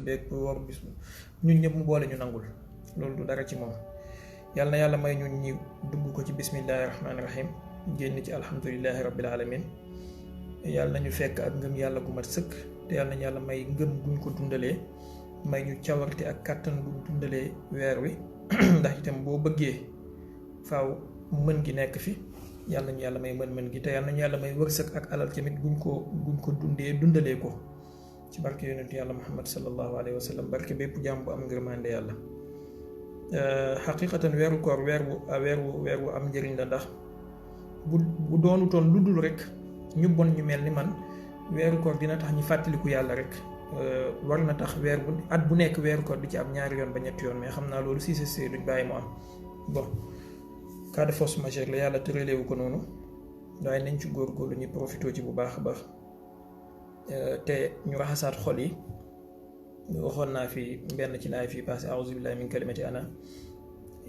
beeg pour woor bis ñun ñëpp mu boole ñu nangul loolu du dara ci moom. yàlla na yàlla may ñun ñi dugg ko ci bismillahi rahmaani rahim génn ci alhamdulillahi rabbil alamin yàlla nañu fekk ak ngëm yàlla gu mat sëkk te yàlla nañu yàlla may ngëm guñ ko dundalee may ñu cawarte ak kàttan guñ dundalee weer wi ndax itam boo bëggee faaw mën gi nekk fi yàlla nañu yàlla may mën gi te yàlla nañu yàlla may wërsëg ak alal tamit guñ ko dundalee ko ci barke yonent yàlla muhammad sallallahu alayhi wa sallam barke bépp jàmm bu am ngërmande yàlla. xaqiqatan weeru koor weer wu am njëriñ la ndax bu doonutoon lu dul rek ñu bon ñu mel ni man weeru koor dina tax ñu fàttaliku yàlla rek war na tax at bu nekk weeru koor di ci am 2 yoon ba 3 yoon mais xam naa loolu si c'est duñ bàyyi mu am bon cas de force majeure la yàlla tëraleewu ko noonu waaye nañ ci góorgóorlu ñu profité ci bu baax a baax te ñu raxasaat xol yi. waxoon naa fi benn ci laay fii passé a'uuzu billahi min kalimati ana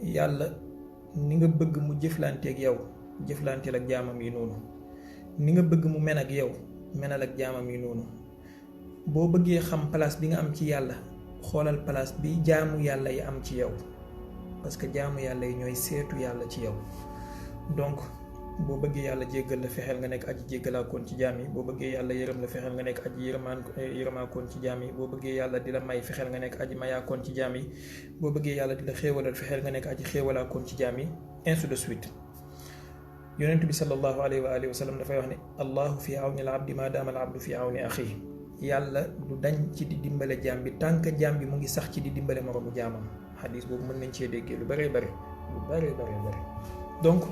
yàlla ni nga bëgg mu jëflanteeg yow jëflanteel ak jaamam yi noonu ni nga bëgg mu men ak yow menal ak jaamam yi noonu boo bëggee xam place bi nga am ci yàlla xoolal place bi jaamu yàlla yi am ci yow parce que jaamu yàlla yi ñooy seetu yàlla ci yow donc boo bëggee yàlla jéggal la fexeel nga nekk aji jéggalaakoon ci jaam yi boo bëggee yàlla yërëm la fexeel nga nekk aji yërëmaakoon ci jaam yi boo bëggee yàlla di la may fexeel nga nekk aji mayaakoon ci jaam yi boo bëggee yàlla di la xéewalal fexeel nga nekk aji xéewalaakoon ci jaam yi ainsi de suite. yonent bi sallallahu alayhi wa alihi wa sallam dafay wax ne allahu fi awni al abdi ma daama al abdu fi awni axi yàlla du dañ ci di dimbale jaam bi tant que jaam bi mu ngi sax ci di dimbale moroomu jaamam xadis boobu mën nañ cee déggee lu bëree bëri donc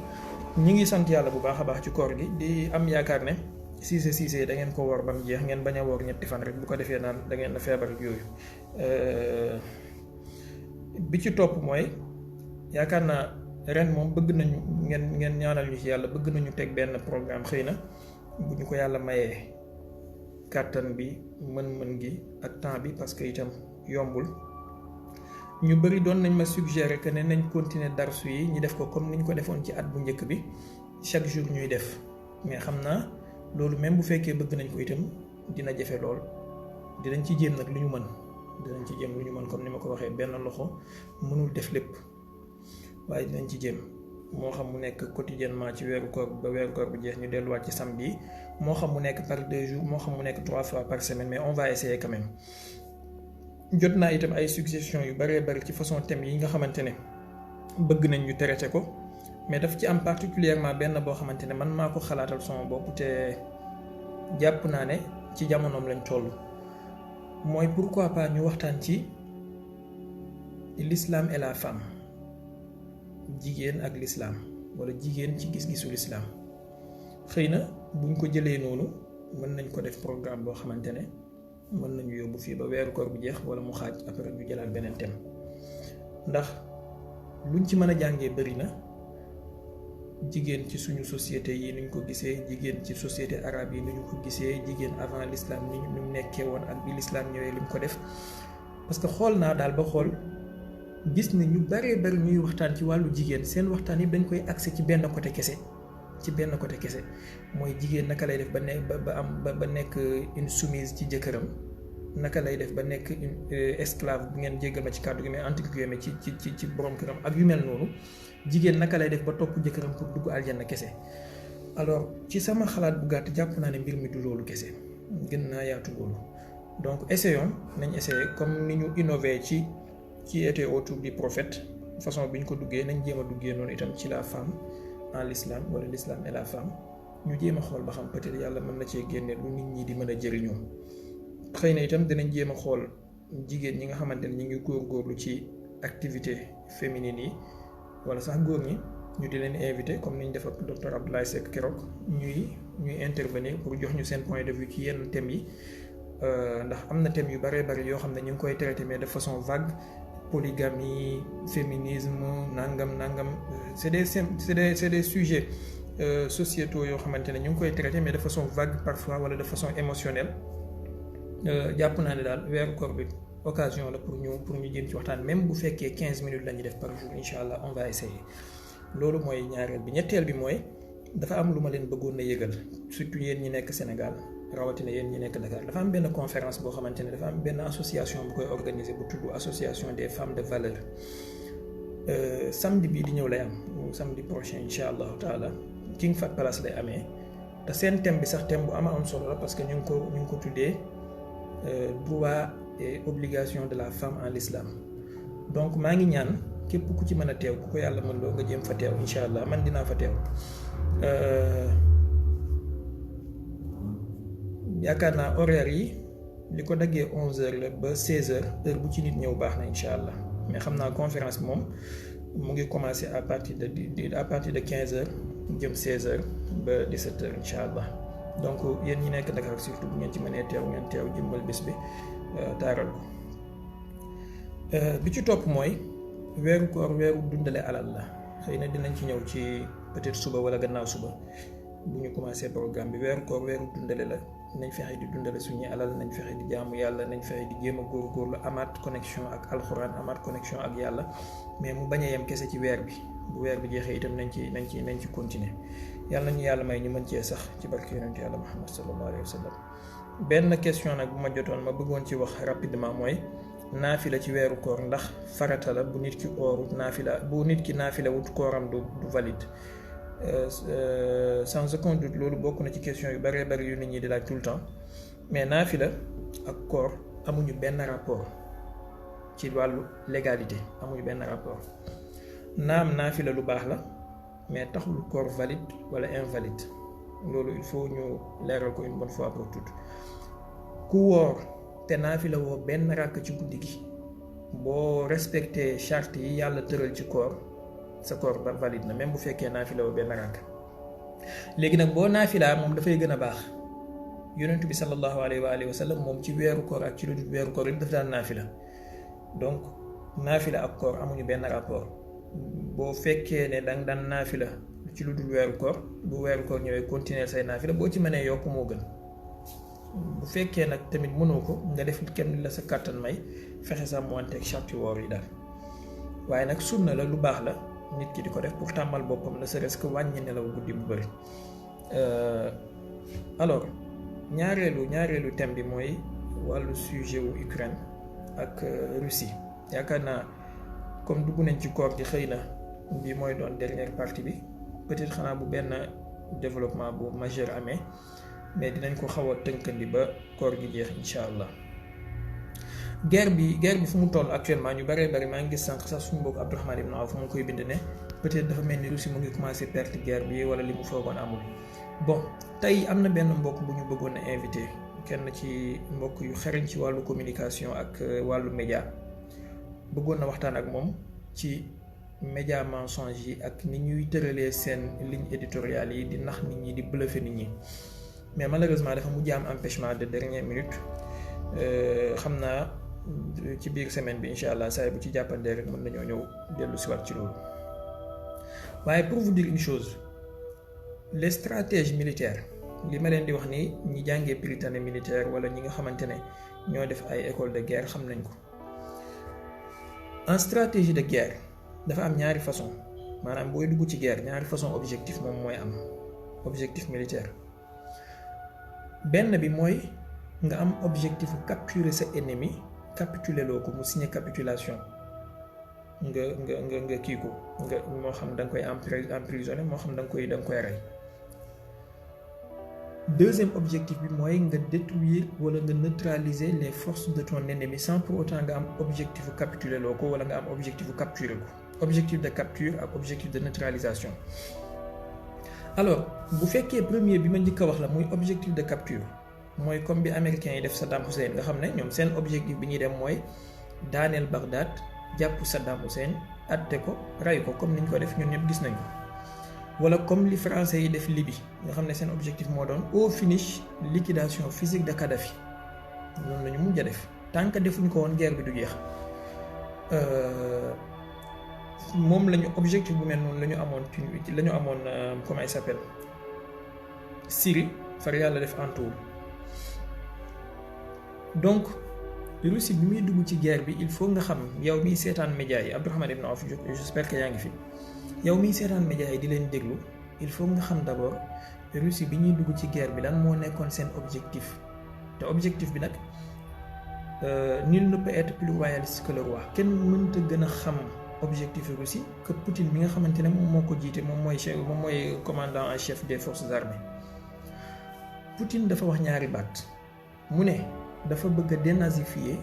ñi ngi sant yàlla bu baax a baax ci koor gi di am yaakaar ne siise da ngeen ko woor ba mu jeex ngeen bañ a woor 3 fan rek bu ko defee naan da ngeen na feebar ak yooyu bi ci topp mooy yaakaar naa ren moom bëgg nañu ngeen ñaanal ñu ci yàlla bëgg nañu teg benn programme xëy na bu ñu ko yàlla mayee kàttan bi mën-mën gi ak temps bi parce que itam yombul ñu bëri doon nañ ma suggérer que ne nañ continuer darsu yi ñu def ko comme niñ ko defoon ci at bu njëkk bi chaque jour ñuy def mais xam naa loolu même bu fekkee bëgg nañ ko itam dina jafe lool dinañ ci jéem nag lu ñu mën comme ni ma ko waxee benn loxo mënul def lépp waaye dinañ ci jéem moo xam mu nekk quotidiennement ci weeru koor ba weeru koor bu jeex ñu delluwaat ci samedi moo xam mu nekk par 2 jours moo xam mu nekk 3 fois par semaine mais on va essayer quand même. jot naa itam ay suggestions yu bëree bëri ci façon thème yi nga xamante ne bëgg nañ ñu traité ko mais daf ci am particulièrement benn boo xamante ne man maa ko xalaatal sama bopp te jàpp naa ne ci jamonoom lañ toll mooy pourquoi pas ñu waxtaan ci l'islam et la femme jigéen ak l'islam wala jigéen ci gis-gisu l'islam xëy na buñ ko jëlee noonu mën nañ ko def programme boo xamante ne mën nañu yóbbu fii ba weeru koor bu jeex wala mu xaaj après ñu jëlaat beneen thème ndax luñ ci mën a jàngee bëri na jigéen ci suñu société yi nuñ ko gisee jigéen ci société arabe yi nuñ ko gisee jigéen avant l'islam ni ñu nekkee woon ak bi l'islam ñëwee luñ ko def parce que xool naa daal ba xool gis ni ñu bëree bëri ñuy waxtaan ci wàllu jigéen seen waxtaan yi dañ koy axé ci benn côté kese mooy jigéen naka lay def ba nekk une soumise ci jëkkëram naka lay def ba nekk une esclave bu ngeen jéggal ma ci kàddu gi mais entre guillemets ci borom këram ak yu mel noonu jigéen naka lay def ba topp jëkkëram pour dugg aljanna kese. alors ci sama xalaat bu gàtt jàpp naa ne mbir mi du loolu kese gën naa yaatu loolu donc nañ essayer comme ni ñu innové ci était autour du prophète façon bi ñu ko duggee nañ jéem a duggee noonu itam ci la femme en l'islam wala l'islam et la femme ñu jéem a xool ba xam peut-être yàlla mën na cee génne lu nit ñi di mën a jëriñoo xëy na itam dinañ jéem a xool jigéen ñi nga xamante ne ñu ngi góorgóorlu ci activité féminine yi wala sax góor ñi ñu di leen invité comme ni ñu def ak docteur Abdoulaye Seck keroog ñuy intervenir pour jox ñu seen point de vue ci yenn thèmes yi ndax am na thèmes yu bëree bëri yoo xam ne ñu ngi koy traité mais de façon vague polygamie féminisme nangam c'est des sujets sociétaux yoo xamante ne ñu ngi koy traité mais de façon vague parfois wala de façon émotionnelle jàpp naa ne daal weeru koor bi occasion la pour ñu jéem ci waxtaan même bu fekkee 15 minutes la ñuy def par jour incha allah on va essayer loolu mooy ñaareel bi ñetteel bi mooy dafa am lu ma leen bëggoon a yëgal surtout yéen ñi nekk Sénégal rawatina yéen ñi nekk Dakar dafa am benn conférence boo xamante ne dafa am benn association bu koy organiser bu tudd association des femmes de valeur samedi bii di ñëw lay am samedi prochain incha allahu taala King Fahd Palace lay amee te seen thème bi sax thème bu am solo la parce que ñu ngi ko tuddee droit et obligation de la femme en l'islam. Donc maa ngi ñaan képp ku ci mën a teew ku ko yàlla mën loo nga jéem fa teew incha allah man dinaa fa teew yaakaar naa horaire yi li ko daggee 11h la ba 16h heure bu ci nit ñëw baax na incha allah mais xam naa conférence bi moom mu ngi commencer à partir de 15h jëm 16h ba 17h incha allah donc yéen ñi nekk Dakar surtout bu ngeen ci mënee teew ngeen teew jëmmal bés bi taaral ko bi ci topp mooy weeru koor weeru dundale alal la xëy na dinañ ci ñëw ci peut-être suba wala gannaaw suba bu ñu commencé programme bi weeru koor weeru dundale la nañ fexe di dundale suñuy alal nañ fexe di jaamu yàlla nañ fexe di jéem a góorgóorlu amaat connexion ak alxuraan amaat connexion ak yàlla mais mu bañ a yem kese ci weer bi bu weer bi jeexee itam nañ ci continuer yàlla nañu yàlla may ñu mën cee sax ci barke yonent yàlla Muhammad sallallahu alayhi wa sallam benn question nag bu ma jotoon ma bëggoon ci wax rapidement mooy naafila ci weeru koor ndax farata la bu nit ki ooru naafila bu nit ki naafila wut kooram du valide sans aucun doute loolu bokk na ci question yu bëree bëri yu nit ñi di laaj tout le temps mais naafila ak koor amuñu benn rapport ci wàllu légalité amuñu benn rapport naam naafila lu baax la mais taxul koor valide wala invalide loolu il faut ñu leeral ko une bonne fois pour toutes ku woor te naafila woo benn ràkk ci guddi gi boo respecté charte yi yàlla tëral ci koor sa koor ba valide na même bu fekkee naafila woo benn ràkk léegi nag boo naafilaa moom dafay gën a baax yonent bi sallallahu alayhi wa sallam moom ci weeru koor ak ci lu dul weeru koor yëpp daf daan naafila donc naafila ak koor amuñu benn rapport boo fekkee ne danga daan naafila ci lu dul weeru koor bu weeru koor ñëwee continuer say naafila boo ci mënee yokk moo gën bu fekkee nag tamit mënoo ko nga def kenn la sa kàttan may fexe sa moonteeg charte woor yi daal waaye nag sunna la lu baax la nit ki di ko def pour tàmmal boppam ne serait-ce que wàññi nelaw guddi bu bëri alors ñaareelu thème bi mooy wàllu sujet wu Ukraine ak Russie yaakaar naa comme dugg nañ ci koor gi xëy na bi mooy doon dernière partie bi peut-être xanaa bu benn développement bu majeur amee mais dinañ ko xaw a tënkandi ba koor gi jeex incha allah guerre bi fu mu toll actuellement ñu bëree bëri maa ngi gis sànq sax suñu mbokk Abdourahmane Ibn Awf mu ngi koy bind ne peut-être dafa mel ni Russie mu ngi commencé perte guerre bi wala li mu foogoon amul. bon tey am na benn mbokk bu ñu bëggoon a invité kenn ci mbokk yu xereñ ci wàllu communication ak wàllu média bëggoon na waxtaan ak moom ci média mensonge yi ak ni ñuy tëralee seen ligne éditoriale yi di nax nit ñi di bluffer nit ñi mais malheureusement dafa mujj am empêchement de dernière minute xam naa ci biir semaine bi incha allah saa bu ci jàppandee rek mën nañoo ñëw dellu si waat ci loolu waaye pour vous dire une chose les stratèges militaires li ma leen di wax ni ñi jàngee Prytanée militaire wala ñi nga xamante ne ñoo def ay école de guerre xam nañ ko en stratégie de guerre dafa am ñaari façon maanaam booy dugg ci guerre ñaari façon objectif moom mooy am objectif militaire benn bi mooy nga am objectif capturer sa ennemi capituler loo ko mu signer capitulation nga kii ko nga moo xam da nga koy emprisonner moo xam da nga koy rey deuxième objectif bi mooy nga détruire wala nga neutraliser les forces de ton ennemi sans pour autant nga am objectif capituler loo ko wala nga am objectif capturer ko objectif de capture ak objectif de neutralisation alors bu fekkee premier bi ma njëkk a wax la muy objectif de capture mooy comme bi américains yi def Saddam Hussein nga xam ne ñoom seen objectif bi ñuy dem mooy daaneel Bagdad jàpp Saddam Hussein atte ko rey ko comme niñ ko def ñun ñëpp gis nañ ko wala comme li français yi def Libye nga xam ne seen objectif moo doon au finish liquidation physique de Kadhafi noonu la ñu mujj a def tant que defuñ ko woon guerre bi du jeex moom la ñu objectif bu mel noonu la ñu amoon comment il s'appelle Syrie far yàlla def entour donc Russie bi muy dugg ci guerre bi il faut nga xam yow miy seetaan média yi Abdourahmane Ibn Awf j'espère que yaa ngi fi yow miy seetaan média yi di leen déglu il faut nga xam d'abord Russie bi ñuy dugg ci guerre bi lan moo nekkoon seen objectif te objectif bi nag nul ne peut être plus royaliste que le roi kenn mënta gën a xam objectif Russie que Poutine mi nga xamante ne moom moo ko jiite moom mooy commandant en chef des forces armées. Poutine dafa wax ñaari baat mu ne dafa bëgg a dénazifier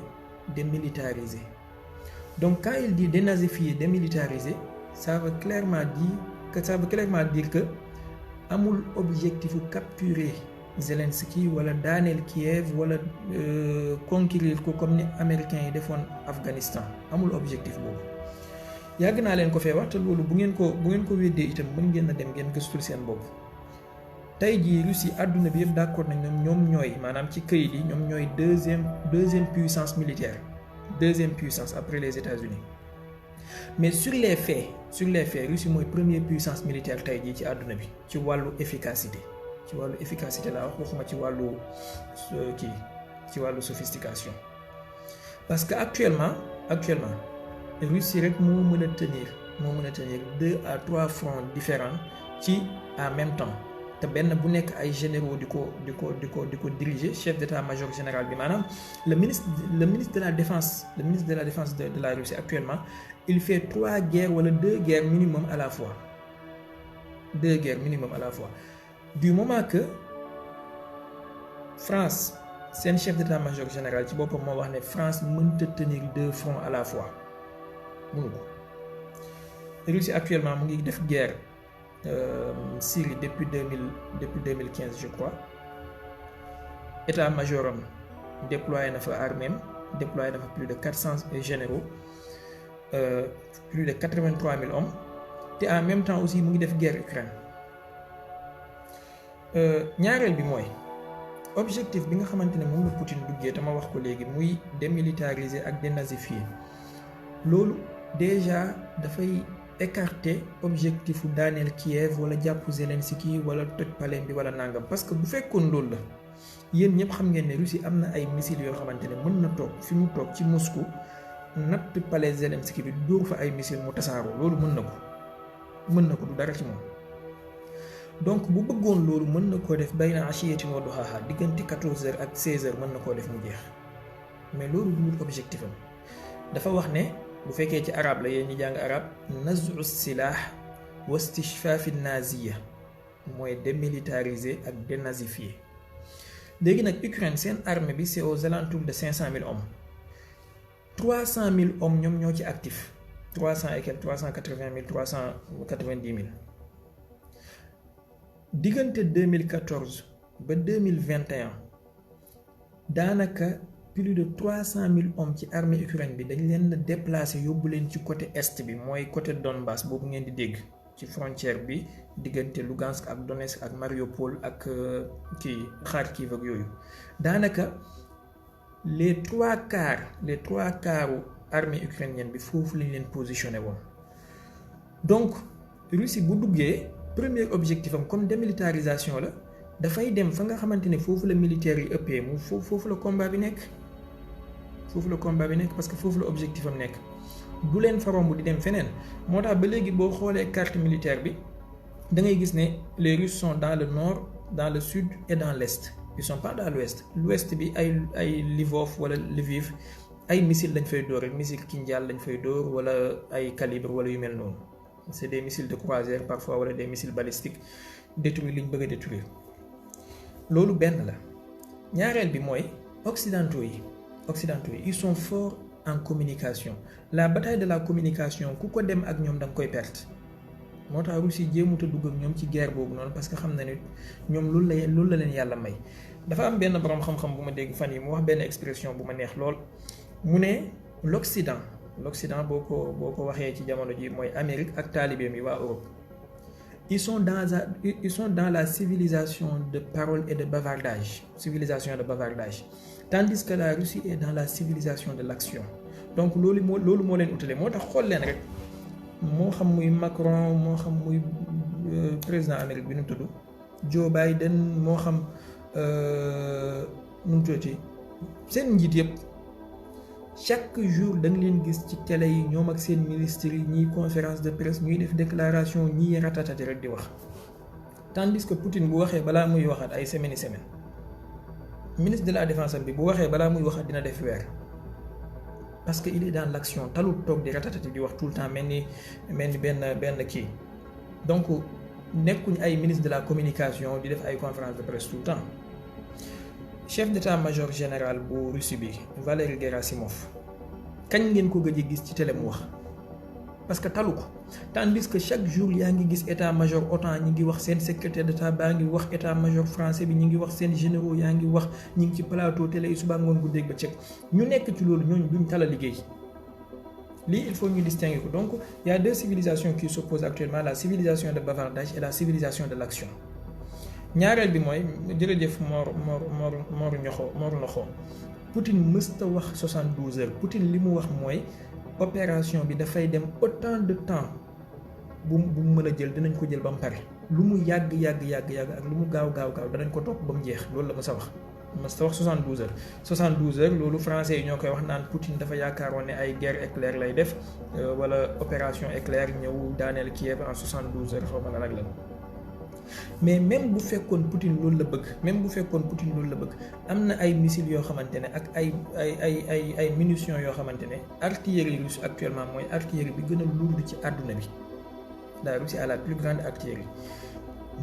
démilitariser. Donc quand il dit dénazifier démilitariser ça veut clairement dire que amul objectif capturer Zelensky wala daaneel Kiev wala conquérir ko comme ni américains yi defoon Afghanistan amul objectif boobu. yàgg naa leen ko fee wax te loolu bu ngeen ko weddee itam mën ngeen a dem ngeen gëstul seen bopp. tey jii Russie àdduna bi yëpp d'accord nañ ñoom ñooy maanaam ci këyit yi ñoom ñooy deuxième puissance militaire deuxième puissance après les États-Unis mais sur les faits Russie mooy première puissance militaire tey jii ci àdduna bi ci wàllu efficacité laa wax waxuma ci wàllu ci wàllu sophistication parce que actuellement Russie rek moo mën a tenir 2 à 3 fronts différents ci en même temps te benn bu nekk ay généraux di ko diriger chef d'état-major général bi maanaam le ministre de la défense de la Russie actuellement il fait 3 guerres wala 2 guerres minimum à la fois du moment que France seen chef d'état-major général ci boppam moo wax ne France mënta tenir 2 fronts à la fois mënu ko. Russie actuellement mu ngi def guerre Syrie depuis 2015 je crois état-major am déployé na fa armée déployé na fa plus de 400 généraux plus de 83 000 hommes te en même temps aussi mu ngi def guerre Ukraine. ñaareel bi mooy objectif bi nga xamante ne moom la Poutine duggee te ma wax ko léegi muy démilitariser ak dénazifier loolu déjà dafay écarter objectifu daaneel Kiev wala jàpp Zelensky wala toj palais bi wala nangam parce que bu fekkoon loolu la yéen ñëpp xam ngeen ne Russie am na ay missiles yoo xamante ne mën na toog fi mu toog ci Moscou natt palais Zelensky bi dóor fa ay missiles mu tasaaroo loolu mën na ko du dara ci moom. donc bu bëggoon loolu mën na koo def bayna ashiyatin wa duhaha diggante 14h ak 16h mën na koo def mu jeex mais loolu du objectif am dafa wax ne bu fekkee ci arabe la yéen ñi jàng arabe nazu silah wa istishfaf an-naziya mooy démilitariser ak dénazifier. léegi nag Ukraine seen armée bi c'est aux alentours de 500 000 hommes 300 000 hommes ñoom ñoo ci actif 380 000 390 000. diggante 2014 ba 2021 daanaka plus de 300 000 hommes ci armée Ukraine bi dañ leen déplacé yóbbu leen ci côté est bi mooy côté Donbass boobu ngeen di dégg ci frontière bi diggante Lugansk ak Donetsk ak Mariupol ak Kharkiv ak yooyu daanaka les trois quarts armée ukrainienne bi foofu lañ leen positionné woon. donc Russie bu duggee premier objectif am comme démilitarisation la dafay dem fa nga xamante ne foofu la militaire yi ëppee mu foofu la combat bi nekk parce que foofu la objectif am nekk du leen fa romb di dem feneen moo tax ba léegi boo xoolee carte militaire bi da ngay gis ne les Russes sont dans le nord dans le sud et dans l'est ils sont pas dans l'ouest bi ay Lvov wala Lviv ay missiles lañ fay dóor rek missile Kinjal lañ fay dóor wala ay calibre wala yu mel noonu. c'est des missiles de croisière parfois wala des missiles balistiques détruire li ñu bëgg a détruire loolu benn la. ñaareel bi mooy occidentaux yi ils sont forts en communication la bataille de la communication ku ko dem ak ñoom da nga koy perte moo tax Russie jéemut a dugg ak ñoom ci guerre boobu noonu parce que xam na ne ñoom loolu la leen yàlla may. dafa am benn boroom xam-xam bu ma dégg fan yi mu wax benn expression bu ma neex lool mu ne l'Occident boo ko waxee ci jamono ji mooy Amérique ak taalibeem yi waa Europe ils sont dans la civilisation de parole et de bavardage tandis que la Russie est dans la civilisation de l'action donc loolu moo leen utale moo tax xool leen rek moo xam muy Macron moo xam muy président Amérique bi nu mu tudd Joe Biden moo xam nu mu tuddati seen njiit yëpp chaque jour da nga leen gis ci télé yi ñoom ak seen ministres yi ñiy conférence de presse ñuy def déclaration ñiy ratatati rek di wax tandis que Poutine bu waxee balaa muy waxaat ay semaine ministre de la défense bi bu waxee balaa muy waxaat dina def weer parce que il est dans l'action talut toog di ratatati di wax tout le temps mel ni benn kii donc nekkuñ ay ministre de la communication di def ay conférence de presse tout le temps. Chef d'état-major général bu Russie bi Valery Gerasimov kañ ngeen ko gëj a gis ci télé mu wax parce que talu ko tandis que chaque jour yaa ngi gis état-major OTAN ñi ngi wax seen secrétaire d'état baa ngi wax état-major français bi ñi ngi wax seen généraux yaa ngi wax ñi ngi ci plateau télé yi suba ngoon guddeeg ba cëg ñu nekk ci loolu ñooñu duñ tala liggéey lii il faut ñu distinguer ko. Donc il y a deux civilisations qui s'opposent actuellement, la civilisation de bavardage et la civilisation de l'action. ñaareel bi mooy jërëjëf Mor Noxo Poutine mësta wax 72 heures. Poutine li mu wax mooy opération bi dafay dem autant de temps bu mën a jël dinañ ko jël ba mu pare lu mu yàgg ak lu mu gaaw danañ ko topp ba mu jeex loolu la mësa wax. mësta wax 72 heures 72 heures loolu français yi ñoo koy wax naan Poutine dafa yaakaaroon ne ay guerre éclair lay def wala opération éclair ñëw daaneel Kiev en 72 heures xaw ma lan ak lan. mais même bu fekkoon Poutine loolu la bëgg am na ay missiles yoo xamante ne ak ay munitions yoo xamante ne artillerie russe actuellement mooy artillerie bi gën a lourde ci àdduna bi. La Russie a la plus grande artillerie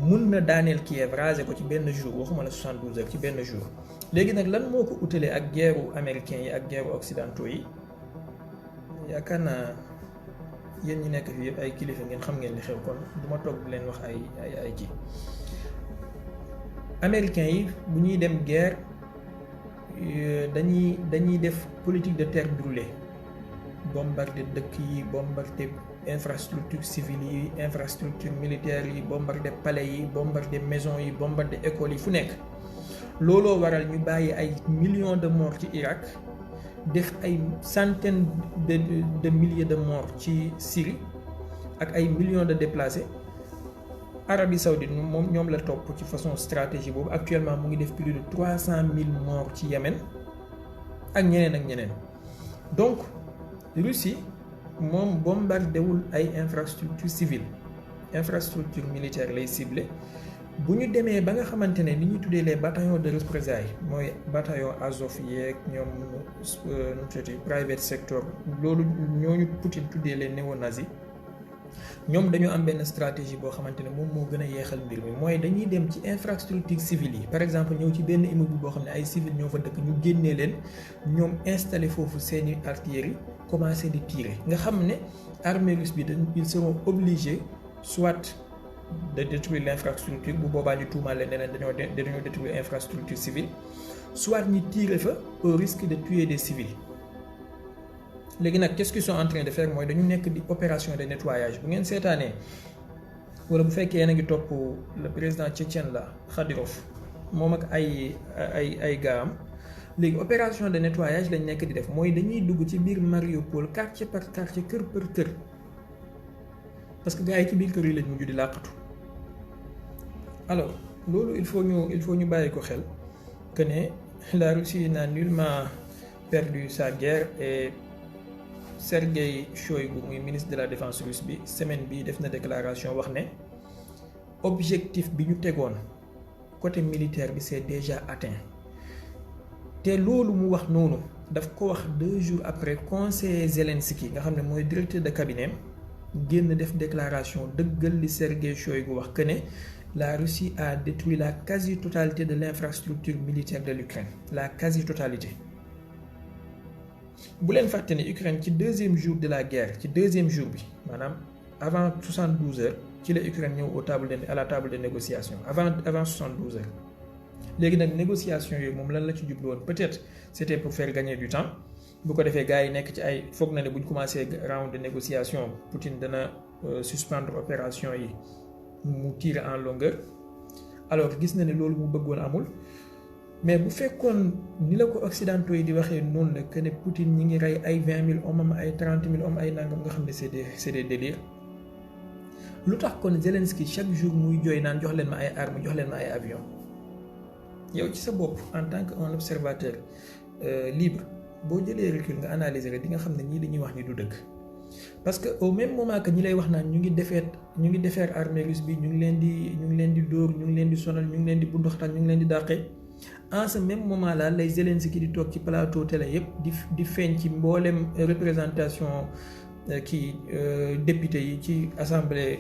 mun na daaneel Kiev raser ko ci benn jour waxuma la 72 heures ci benn jour. léegi nag lan moo ko utalee ak guerru américains yi ak guerru occidentaux yi yaakaar naa yéen ñi nekk fii yëpp ay kilifa ngeen xam ngeen li xew kon du ma toog di leen wax ay kii. américains yi bu ñuy dem guerre dañuy def politique de terre brûlée bombarder dëkk yi bombarder infrastructure civile yi infrastructure militaire yi bombarder palais yi bombarder maison yi bombarder école yi fu nekk. looloo waral ñu bàyyi ay millions de morts ci Irak def ay centaines de milliers de morts ci Syrie ak ay millions de déplacés. Arabie Saoudite moom ñoom la topp ci façon stratégie boobu actuellement mu ngi def plus de 300 000 morts ci Yémen ak ñeneen. donc Russie moom bombardé wul ay infrastructure civile infrastructure militaire lay ciblé. bu ñu demee ba nga xamante ne ni ñuy tuddee les bataillons de représailles mooy bataillon Azov yeeg ñoom private sector loolu ñooñu Poutine tuddee les néo-nazis ñoom dañoo am benn stratégie boo xamante ne moom moo gën a yeexal mbir mi mooy dañuy dem ci infrastructure civile yi par exemple ñëw ci benn immeuble boo xam ne ay civil ñoo fa dëkk ñu génnee leen ñoom installé foofu seeni artillerie commencé di tirer nga xam ne armée russe bi ils seront obligés soit de détruire l'infrastructure bu boobaa ñu tuumaal leen ne dañoo détruire infrastructure civile soit ñu tirer fa au risque de tuer des civils. léegi nag qu'est-ce qu'ils sont en train de faire mooy dañu nekk di opération de nettoyage bu ngeen seetaanee wala bu fekkee yéen a ngi topp le président tchétchène la Kadyrov moom ak ay gaam léegi opération de nettoyage lañ nekk di def mooy dañuy dugg ci biir Mariupol quartier par quartier kër par kër parce que gars yi ci biir kër yi lañ mujj di làqatu. alors loolu il faut ñu bàyyi ko xel que ne la Russie n'a nullement perdu sa guerre et Sergueï Shoïgu muy ministre de la défense russe bi semaine bi def na déclaration wax ne objectif bi ñu tegoon côté militaire bi c'est déjà atteint te loolu mu wax noonu daf ko wax 2 jours après conseiller Zelensky nga xam ne mooy directeur de cabinet génn def déclaration dëggal li Sergueï Shoïgu wax que ne la Russie a détruit la quasi-totalité de l'infrastructure militaire de l'Ukraine la quasi-totalité. bu leen fàtte ne Ukraine ci 2e jour de la guerre ci 2e jour bi maanaam avant 72 heures ci la Ukraine ñëw à la table de négociation avant 72 heures. léegi nag négociation yooyu moom lan la ci jublu woon peut-être c'était pour faire gagner du temps bu ko defee gars yi nekk ci ay foog na ne bu ñu commencé round de négociation Poutine dana suspendre opération yi mu tirer en longueur alors gis na ne loolu mu bëggoon amul. mais bu fekkoon ni la ko occidentaux yi di waxee noonu la que ne Poutine ñi ngi rey ay 20 000 hommes ay 30 000 hommes ay nangam nga xam ne c'est des délires lu tax kon Zelensky chaque jour muy jooy naan jox leen ma ay armes jox leen ma ay avions yow ci sa bopp en tant que un observateur libre boo jëlee recul nga analyser rek di nga xam ne ñii dañuy wax ni du dëgg parce que au même moment que ñi lay wax naan ñu ngi defeer armée russe bi ñu ngi leen di dóor ñu ngi leen di sonal ñu ngi leen di bunduxtaan ñu ngi leen di dàqee en ce même moment là lay Zelensky di toog ci plateau télé yépp di feeñ ci mboolem représentation député yi ci assemblée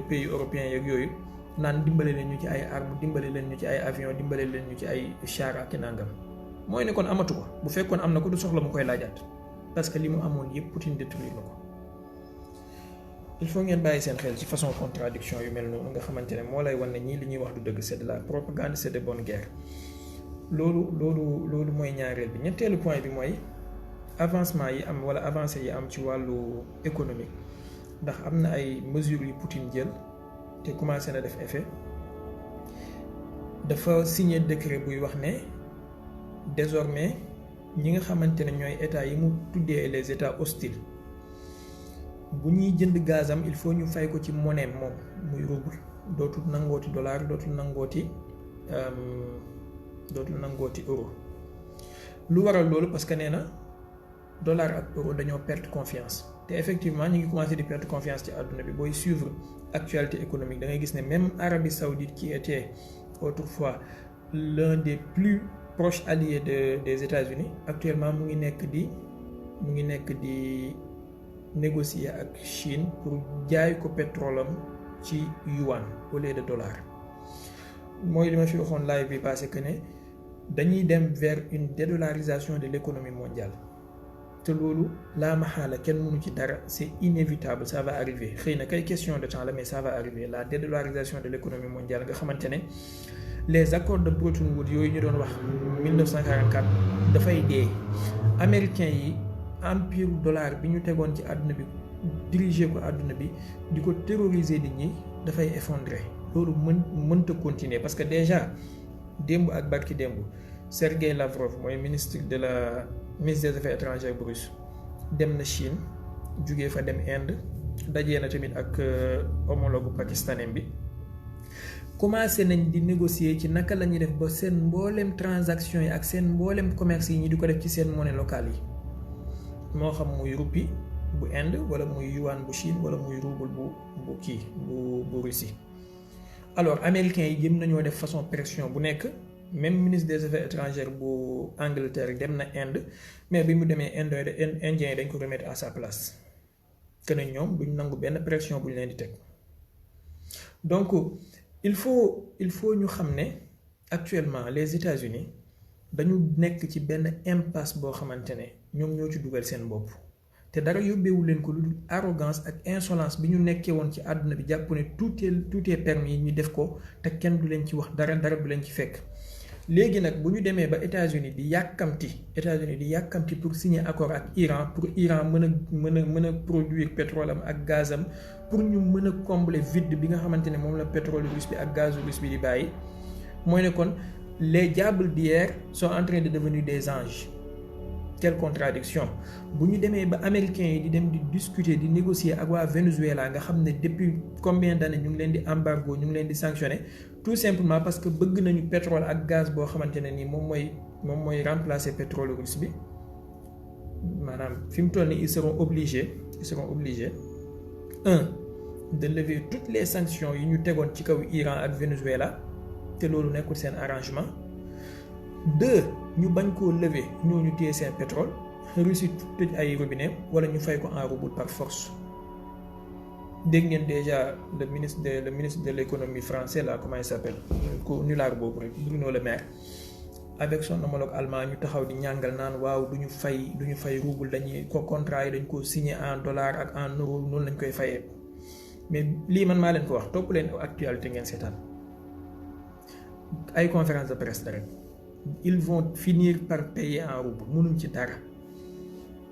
pays européens yeeg yooyu naan dimbale leen ñu ci ay armes dimbale leen ñu ci ay avions dimbale leen ñu ci ay char ak nangam mooy ne kon amatu ko bu fekkoon am na ko du soxla mu koy laajaat parce que li mu amoon yépp Poutine détruire na ko. il faut ngeen bàyyi seen xel ci façon contradiction yu mel noonu nga xamante ne moo lay wan ne ñii li ñuy wax du dëgg c'est de la propagande c'est de bonne guerre. loolu mooy ñaareel bi ñetteelu point bi mooy avancement yi am wala avancée yi am ci wàllu économique ndax am na ay mesures yu Poutine jël te commencé na def effet dafa signé décret buy wax ne désormais ñi nga xamante ne ñooy état yi mu tuddee les états hostiles bu ñuy jënd gazam il faut ñu fay ko ci monnaie moom muy rouble dootul nangooti dollar dootul nangooti euro lu waral loolu parce que nee na dollar ak euro dañoo perte confiance te effectivement ñu ngi commencé di perte confiance ci àdduna bi booy suivre actualité économique da ngay gis ne même Arabie Saoudite qui était autrefois l'un des plus proches alliés des États-Unis actuellement mu ngi nekk di négocier ak Chine pour jaay ko pétrole am ci yuan au lieu de dollar mooy li ma fi waxoon live bi passé que ne dañuy dem vers une dédollarisation de l'économie mondiale te loolu la maxaala kenn mënu ci dara c'est inévitable ça va arriver xëy na kay question de temps la mais ça va arriver la dédollarisation de l'économie mondiale nga xamante ne les accords de Bretton Woods yooyu ñu doon wax 1944 dafay dee américains yi empire dollar bi ñu tegoon ci àdduna bi diriger ko àdduna bi di ko terroriser nit ñi dafay effondrer loolu mënta continuer parce que déjà démb ak barki démb Sergei Lavrov mooy ministre des affaires étrangères bu Russe dem na Chine jugee fa dem Inde dajee na tamit ak homologue pakistanais bi commencé nañ di négocier ci naka la ñuy def ba seen mboolem transaction yi ak seen mboolem commerce yi ñi di ko def ci seen monnaie locale yi moo xam muy rupie bu Inde wala muy yuan bu Chine wala muy rouble bu Russie alors américains yi jëm nañoo def façon pression bu nekk même ministre des affaires étrangères bu Angleterre dem na Inde mais bi mu demee Indiens yi dañ ko remettre à sa place que ne ñoom duñ nangu benn pression bu ñu leen di teg donc il faut ñu xam ne actuellement les États-Unis dañu nekk ci benn impasse boo xamante ne ñoom ñoo ci dugal seen bopp te dara yóbbeewu leen ko lu dul arrogance ak insolence bi ñu nekkee woon ci àdduna bi jàpp ne tout est permis ñu def ko te kenn du leen ci wax dara du leen ci fekk léegi nag bu ñu demee ba États-Unis di yàkkamti pour signer accord ak Iran pour Iran mën a produire pétrole am ak gazam pour ñu mën a combler vide bi nga xamante ne moom la pétrole russe bi ak gaz russe bi di bàyyi mooy ne kon les diables d'hier sont en train de devenir des anges. Quelle contradiction bu ñu demee ba américains yi di dem di discuter di négocier ak waa Venezuela nga xam ne depuis combien d'années ñu ngi leen di embargo ñu ngi leen di sanctionner tout simplement parce que bëgg nañu pétrole ak gaz boo xamante ne nii moom mooy remplacer pétrole russe bi maanaam fi mu toll nii ils seront obligés de lever toutes les sanctions yi ñu tegoon ci kaw Iran ak Venezuela te loolu nekkul seen arrangement 2 ñu bañ koo lever ñooñu téye seen pétrole Russie tëj ay robinet wala ñu fay ko en rouble par force dégg ngeen déjà le ministre de l'économie français là comment il s'appelle ko nulaar boobu rek Bruno Le Maire avec son homologue allemand ñu taxaw di ñàngal naan waaw duñu fay rouble dañuy ko contrat yi dañ ko signer en dollar ak en euro noonu lañ koy fayee mais lii man maa leen ko wax topp leen actualité ngeen seetaan ay conférence de presse la rek ils vont finir par payer en rouble mënuñ ci dara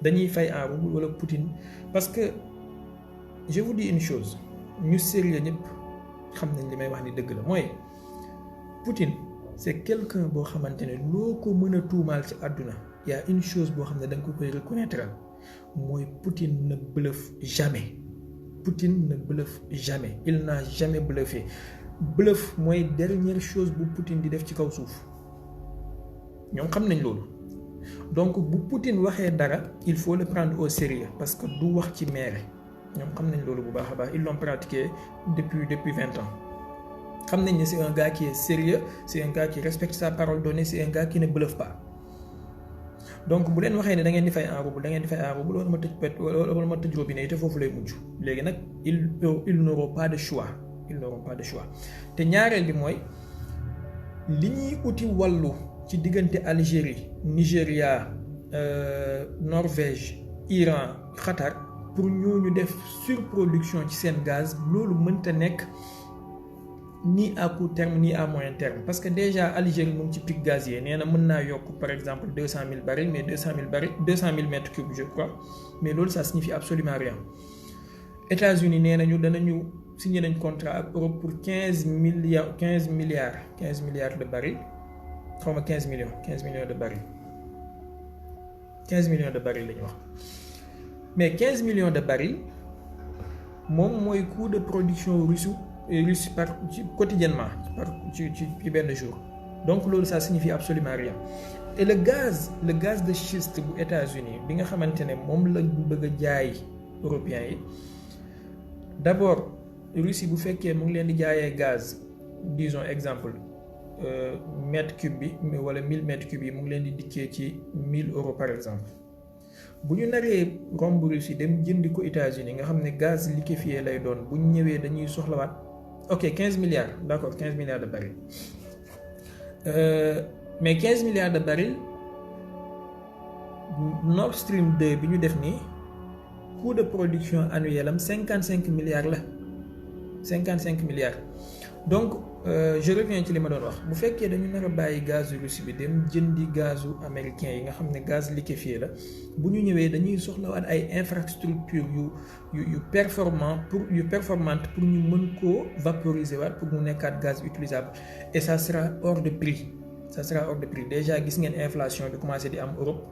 dañuy fay en rouble wala Poutine parce que je vous dis une chose ñu sérieux ñëpp xam nañ li may wax ni dëgg la mooy Poutine c'est quelqu'un boo xamante ne loo ko mën a tuumaal ci àdduna y a une chose boo xam ne da nga ko koy reconnaître mooy Poutine ne bluffe jamais il n'a jamais bluffé bluff mooy dernière chose bu Poutine di def ci kaw suuf ñoom xam nañ loolu donc bu Poutine waxee dara il faut le prendre au sérieux parce que du wax ci meere ñoom xam nañ loolu bu baax a baax ils l'ont pratiqué depuis 20 ans xam nañ ne c'est un gars qui est sérieux c'est un gars qui respecte sa parole donnée c'est un gars qui ne bluffe pas donc bu leen waxee ne da ngeen di fay en rouble loolu ma tëj pet wala ma tëj robinet yi te foofu lay mujj léegi nag ils n'auront pas de choix te ñaareel bi mooy li ñuy uti wàllu ci diggante Algérie Nigéria Norvège Iran Qatar pour ñooñu def surproduction ci seen gaz loolu mënta nekk ni à court terme ni à moyen terme parce que déjà Algérie mu ngi ci pic gazier nee na mën naa yokk par exemple 200 000 barils mais 200 000 mètres cubes je crois mais loolu ça signifie absolument rien États-Unis nee nañu danañu signé nañ contrat ak Europe pour 15 milliards de barils xaw ma 15 millions de barils 15 millions de barils la ñu wax mais 15 millions de barils moom mooy coût de production russe quotidiennement ci benn jour donc loolu ça signifie absolument rien et le gaz de schiste bu États-Unis bi nga xamante ne moom la bëgg a jaay européens yi d'abord Russie bu fekkee mu ngi leen di jaayee gaz disons exemple mètre cube bi wala 1000 mètres cubes yi mu ngi leen di dikkee ci 1000 euros par exemple bu ñu naree romb Russie dem jëndi ko États-Unis nga xam ne gaz liquéfié lay doon bu ñu ñëwee dañuy soxlawaat ok 15 milliards d'accord 15 milliards de barils mais 15 milliards de barils Nord Stream 2 bi ñu def nii coût de production annuel am 55 milliards la 55 milliards donc je reviens ci li ma doon wax bu fekkee dañu nar a bàyyi gazu Russie bi dem jëndi gazu américain yi nga xam ne gaz liquéfié la bu ñu ñëwee dañuy soxlawaat ay infrastructures yu performante pour ñu mën koo vaporiser waat pour mu nekkaat gaz utilisable et ça sera hors de prix déjà gis ngeen inflation bi commencé di am Europe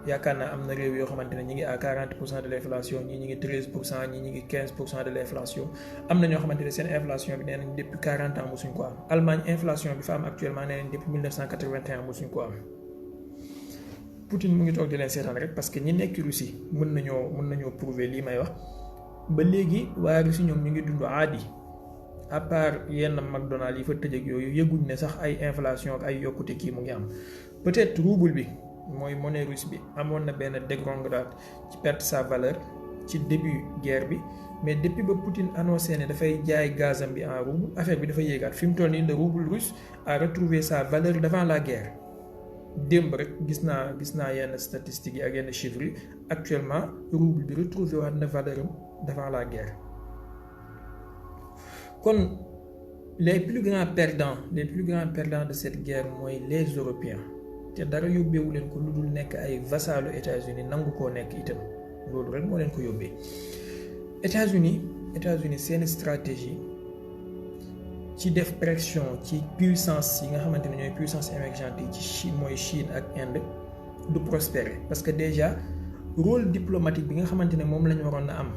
yaakaar naa am na réew yoo xamante ne ñi ngi à 40% de l'inflation ñii ñi ngi 13% ñii ñi ngi 15% de l'inflation am na ñoo xamante ne seen inflation bi nee nañ depuis 40 ans mosuñ ko am Allemagne inflation bi fa am actuellement nee nañ depuis 1981 mosuñ ko am Poutine mu ngi toog di leen seetaan rek parce que ñi nekk Russie mën nañoo prouver lii may wax ba léegi waa Russie ñoom ñu ngi dund aadi à part yenn McDonald's yi fa tëj ak yooyu yëguñ ne sax ay inflation ak ay yokkute kii mu ngi am peut-être rouble bi mooy monnaie russe bi amoon na benn dégringolade ci perte sa valeur ci début guerre bi mais depuis ba Poutine annoncé ne dafay jaay gazam bi en rouble affaire bi dafa yéegaat fi mu toll nii le rouble russe a retrouvé sa valeur d'avant la guerre démb rek gis naa yenn statistiques yi ak yenn chiffres yi actuellement rouble bi retrouvé waat na valeur am d'avant la guerre kon les plus grands perdants de cette guerre mooy les Européens te dara yóbbeewu leen ko lu dul nekk ay vassalu États-Unis nangu koo nekk itam loolu rek moo leen ko yóbbee États-Unis seen stratégie ci def pression ci puissance yi nga xamante ne ñooy puissance émergente yi ci Chine ak Inde du prospérer parce que déjà rôle diplomatique bi nga xamante ne moom la ñu waroon na am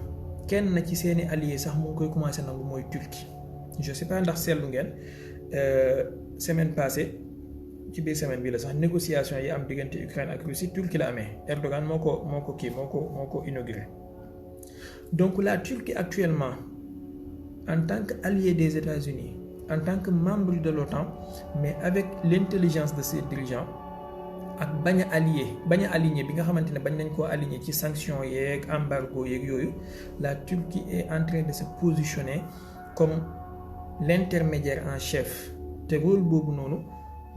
kenn na ci seeni alliés sax mu ngi koy commencer nangu mooy Turquie je sais pas ndax seetlu ngeen semaine passée ci biir semaine bi la sax négociation yi am diggante Ukraine ak Russie Turquie la amee Erdogan moo ko inauguré donc la Turquie actuellement en tant qu'allié des États-Unis en tant que membre de l'OTAN mais avec l'intelligence de ses dirigeants ak bañ a aligné bi nga xamante ne bañ nañ koo aligné ci sanctions yeeg embargo yeeg yooyu la Turquie est en train de se positionner comme l'intermédiaire en chef te rôle boobu noonu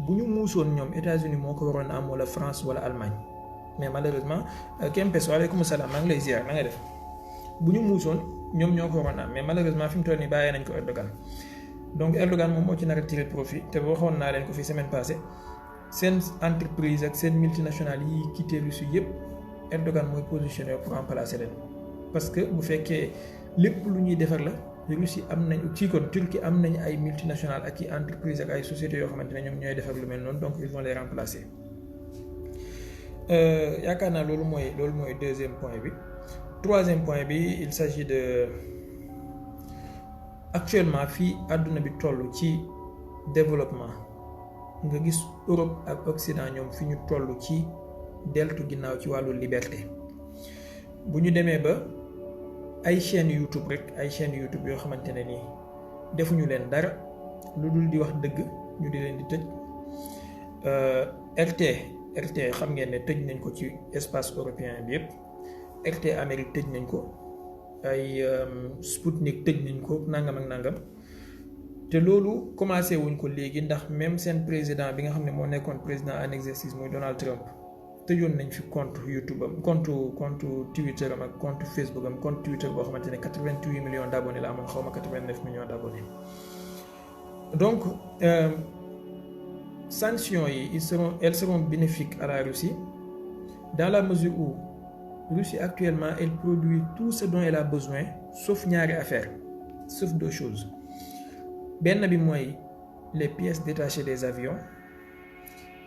bu ñu muusoon ñoom États-Unis moo ko waroon am wala France wala Allemagne mais malheureusement Kempes waaleykum salaam maa ngi lay ziar na nga def bu ñu muusoon ñoom ñoo ko waroon am mais malheureusement fi mu toll nii bàyyee nañ ko Erdogan donc Erdogan moom moo ci nar a tirer profit te waxoon naa leen ko fi semaine passée seen entreprise ak seen multinationales yi quitté Russie yëpp Erdogan mooy positionné pour remplacer leen parce que bu fekkee lépp lu ñuy defar la Russie am nañ ci kon Turquie am nañ ay multinationales ak i entreprises ak ay sociétés yoo xamante ne ñoom ñooy defar lu mel noonu donc ils vont les remplacer yaakaar naa loolu mooy deuxième point bi. Troisième point bi il s'agit de actuellement fii àdduna bi toll ci développement nga gis Europe ak Occident ñoom fi ñu toll ci deltu ginnaaw ci wàllu liberté bu ñu demee ba ay chaîne YouTube rek ay chaîne YouTube yoo xamante ne nii defuñu leen dara lu dul di wax dëgg ñu di leen di tëj RT xam ngeen ne tëj nañ ko ci espace européen bi yépp RT Amérique tëj nañ ko ay Sputnik tëj nañ ko nangam ak nangam te loolu commencé wuñ ko léegi ndax même seen président bi nga xam ne moo nekkoon président en exercice muy Donald Trump tëjoon nañ fi compte YouTube am compte Twitter am ak compte Facebook am compte Twitter boo xamante ne 88 millions d'abonnés la amoon xawma 89 millions d'abonnés donc sanctions yi elles seront bénéfiques à la Russie dans la mesure où Russie actuellement elle produit tout ce dont elle a besoin sauf ñaari affaire sauf deux choses benn bi mooy les pièces détachées des avions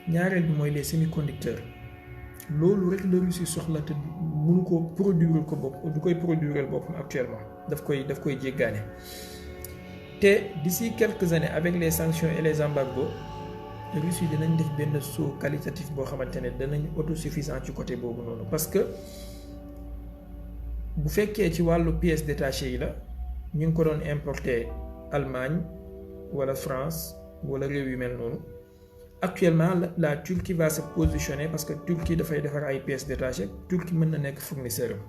ñaareel bi mooy les semi-conducteurs loolu rek la Russie soxla te mënu ko produire ko bopp du koy produire boppam actuellement daf koy jéggaane te d'ici quelques années avec les sanctions et les embargos Russie dinañ def benn saut qualitatif boo xamante ne danañ autosuffisant ci côté boobu noonu parce que bu fekkee ci wàllu pièces détachées yi la ñu ngi ko doon importer Allemagne wala France wala réew yu mel noonu actuellement la Turquie va se positionner parce que Turquie dafay defar ay pièces détachées Turquie mën na nekk fournisseur am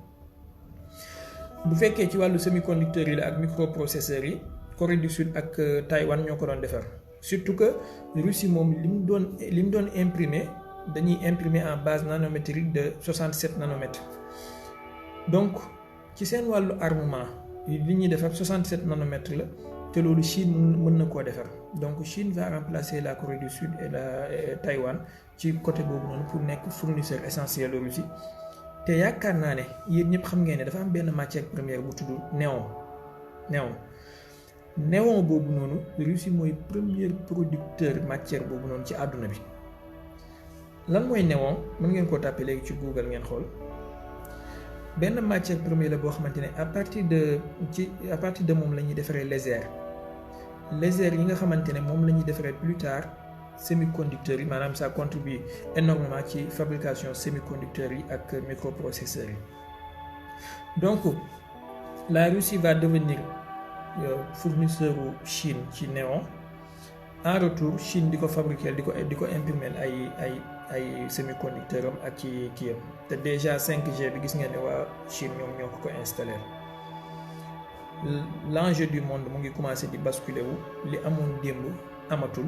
bu fekkee ci wàllu semi-conducteurs yi la ak microprocesseurs yi Corée du Sud ak Taïwan ñoo ko doon defar surtout que Russie moom li mu doon imprimer dañuy imprimer en base nanométrique de 67 nanomètres donc ci seen wàllu armement li ñuy defar 67 nanomètres la te loolu Chine mën na koo defar donc Chine va remplacer la Corée du Sud et la Taïwan ci côté boobu noonu pour nekk fournisseur essentiel de Russie te yaakaar naa ne yéen ñëpp xam ngeen ne dafa am benn matière première bu tudd néon boobu noonu Russie mooy premier producteur matière boobu noonu ci àdduna bi lan mooy néon mën ngeen koo tàppee léegi ci Google ngeen xool benn matière première la boo xamante ne à partir de moom la ñuy defaree laser yi nga xamante ne moom la ñuy defaree plus tard semi-conducteurs yi maanaam ça contribue énormément ci fabrication semi-conducteurs yi ak microprocesseurs yi donc la Russie va devenir fournisseur u Chine ci néon en retour Chine di ko fabriquer di ko imprimer ay semi-conducteurs am ak ci kii am te déjà 5G bi gis ngeen ne waa Chine ñoo ko installé l'enjeu du monde mu ngi commencé di basculer wu li amoon démb amatul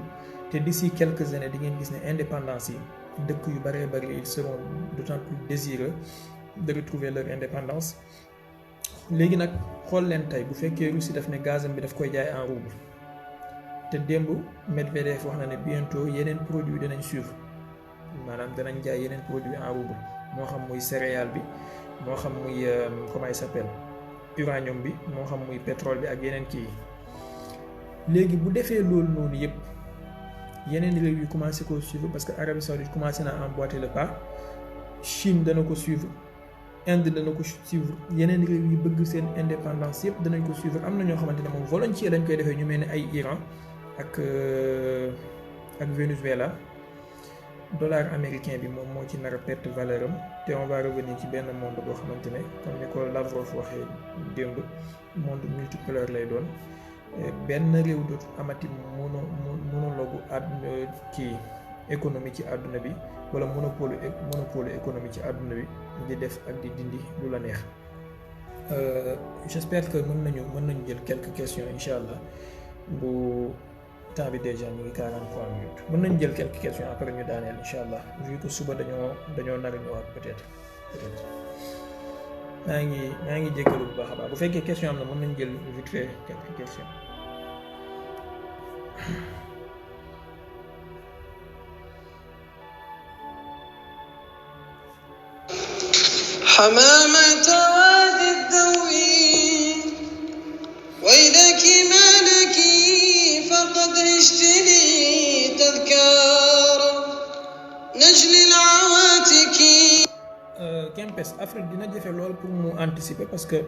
te d'ici quelques années di ngeen gis ne indépendance yi dëkk yu bëree bëri ils seront d'autant plus désireux de retrouver leur indépendance léegi nag xool leen tey bu fekkee Russie daf ne gazam bi daf koy jaay en rouble te démb Medvedev wax na ne bientôt yeneen produit dinañ suivre maanaam danañ jaay yeneen produit en rouble moo xam muy céréale bi moo xam muy comment il s'appelle uranium bi moo xam muy pétrole bi ak yeneen kii léegi bu defee loolu noonu yëpp yeneen réew yi commencé ko suivre parce que Arabie Saoudite commencé na emboîter le pas Chine dana ko suivre Inde dana ko suivre yeneen réew yi bëgg seen indépendance yëpp danañ ko suivre am na ñoo xamante ne moom volontiers dañ koy defee ñu mel ne ay Iran ak Venezuela dollar américain bi moom moo ci nar a perte valeur am te on va revenir ci benn monde boo xamante ne comme ni ko Lavrov waxee démb monde multipolaire lay doon benn réew dootu amati monologue àdduna ci économie ci àdduna bi wala monopole économie ci àdduna bi di def ak di dindi lu la neex j'espère que mën nañu jël quelques questions incha allah bu temps bi déjà ñu ngi 43 minutes mën nañu jël quelques questions après ñu daaneel incha allah vu que suba dañoo nar a ñëwaat peut-être maa ngi jéggalu bu baax a baax bu fekkee question am na mën nañu jël vite fait quelques questions. حمامة وادي الدوي ويلك ما لك فقد اشتري تذكار نجل العواتك. Kempes Afrique dina jafe lool pour mu anticiper parce que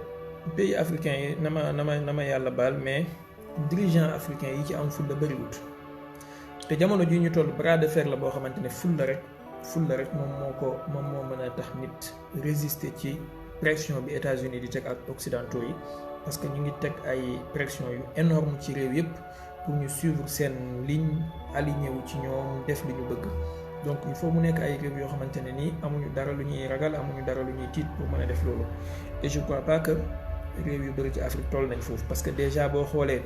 pays africains yi na ma yàlla baal mais dirigeants africains yi ci am fulla bëriwut te jamono ji ñu toll bras de fer la boo xamante ne ful la rek moom moo mën a tax nit résister ci pression bi États-Unis di teg ak occidentaux yi, parce que ñu ngi teg ay pression yu énorme ci réew yépp pour ñu suivre seen ligne, aligné wu ci ñoom, def li ñu bëgg. Donc il faut mu nekk ay réew yoo xamante ne nii amuñu dara lu ñuy ragal, amuñu dara lu ñuy tiit pour mën a def loolu. Et je crois pas que réew yu bëri ci Afrique toll nañ foofu, parce que déjà boo xoolee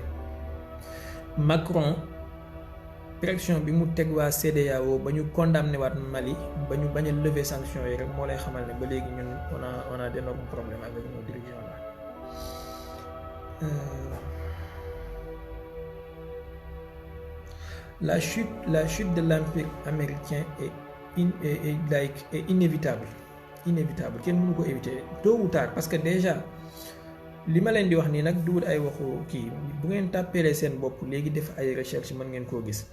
Macron pression bi mu teg waa CEDEAO ba ñu condamné waat Mali, ba ñu bañ a lever sanctions yi rek moo lay xamal ne ba léegi ñun on a d'énormes problèmes avec nos dirigeants là. La chute de l'empire américain est inévitable. Kenn mënu ko éviter tôt ou tard, parce que déjà li ma leen di wax nii nag duwul ay waxu kii, bu ngeen tàppeelee seen bopp léegi def ay recherche mën ngeen koo gis.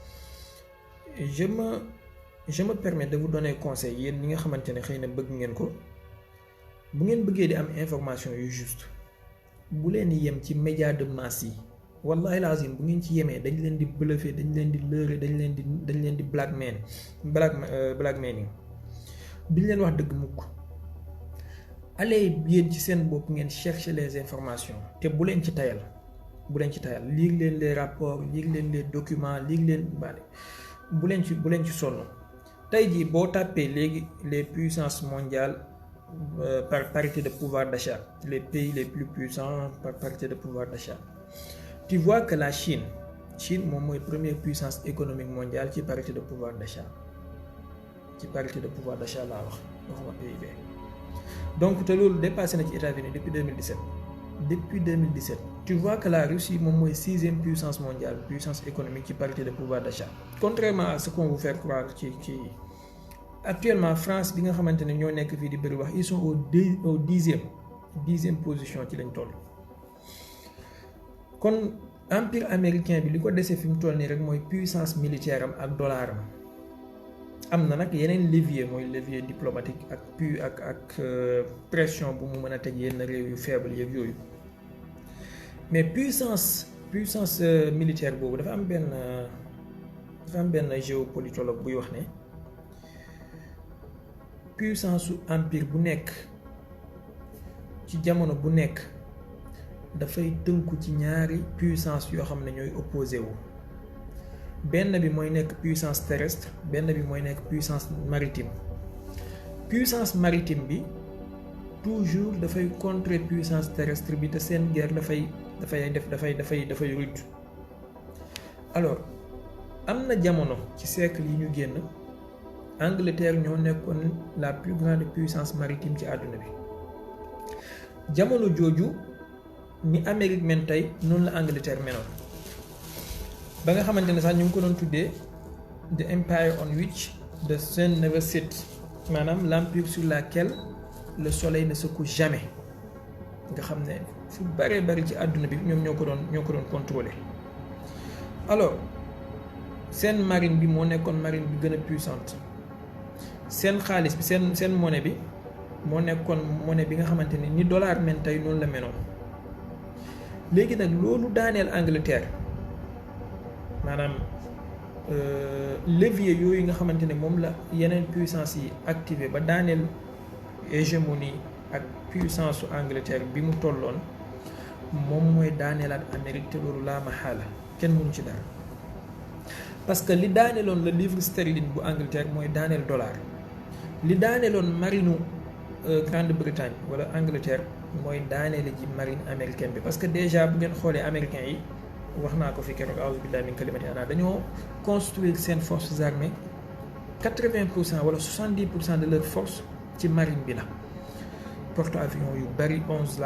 Je me permets de vous donner conseil yéen ñi nga xamante ne xëy na bëgg ngeen ko. Bu ngeen bëggee di am information yu juste, bu leen yem ci média de masse yi. Wallahi lazim bu ngeen ci yemee dañ leen di bluffer, dañ leen di leurrer, dañ leen di blackmailing duñ leen wax dëgg mukk. Allez yéen ci seen bopp ngeen chercher les informations te bu leen ci tayal lire leen les rapports, lire leen les documents, lire leen bu leen ci sonn. Tey jii boo tàppee léegi les puissances mondiales par parité de pouvoir d'achat, les pays les plus puissants par parité de pouvoir d'achat, tu vois que la Chine moom mooy première puissance économique mondiale ci parité de pouvoir d'achat. Ci parité de pouvoir d'achat laa waxuma PIB. Donc te loolu dépassé na ci États-Unis depuis 2017. Tu vois que la Russie moom mooy 6e puissance mondiale, puissance économique ci parité de pouvoir d'achat. Contrairement à ce qu'on vous fait croire ci actuellement France bi nga xamante ne ñoo nekk fii di bëri wax, ils sont au 10e position ci lañ toll. Kon empire américain bi li ko dese fi mu toll nii rek mooy puissance militaire am ak dollar am na nag yeneen levier, mooy levier diplomatique ak pression bu mu mën a teg yenn réew yu faible yeeg yooyu. Mais puissance militaire boobu dafa am benn géopolitologue buy wax ne puissance su empire bu nekk ci jamono bu nekk dafay tënku ci ñaari puissance yoo xam ne ñooy opposé wu. Benn bi mooy nekk puissance terrestre, benn bi mooy nekk puissance maritime. Puissance maritime bi toujours dafay contrer puissance terrestre bi, te seen guerre dafay rude. Alors am na jamono ci siècle yi ñu génn Angleterre ñoo nekkoon la plus grande puissance maritime ci àdduna bi. Jamono jooju ni Amérique men tey noonu la Angleterre menoon, ba nga xamante ne sax ñu ngi ko doon tuddee the empire on which the sun never sets, maanaam l'empire sur laquelle le soleil ne se couche jamais. Nga xam ne fu bari ci àdduna bi ñoom ñoo ko doon contrôler. Alors seen marine bi moo nekkoon marine bi gën a puissante, seen xaalis bi seen monnaie bi moo nekkoon monnaie bi nga xamante ne ni dollar men tey noonu la menoon. Léegi nag loolu daaneel Angleterre, maanaam levier yooyu nga xamante ne moom la yeneen puissance yi activé ba daaneel hégémonie ak puissance su Angleterre bi mu tolloon, moom mooy daaneelaat Amérique, te loolu laa ma xaala kenn mënu ci dara. Parce que li daaneeloon la livre sterling bu Angleterre mooy daaneel dollar, li daaneeloon marinu Grande-Bretagne wala Angleterre mooy daaneele ji marine américaine bi. Parce que déjà bu ngeen xoolee américains yi, wax naa ko fi keroog a'uuzu billaahi min kalimati ana, dañoo construire seen forces armées 80% wala 70% de leur force ci marine bi la. Porte-avions yu bari 11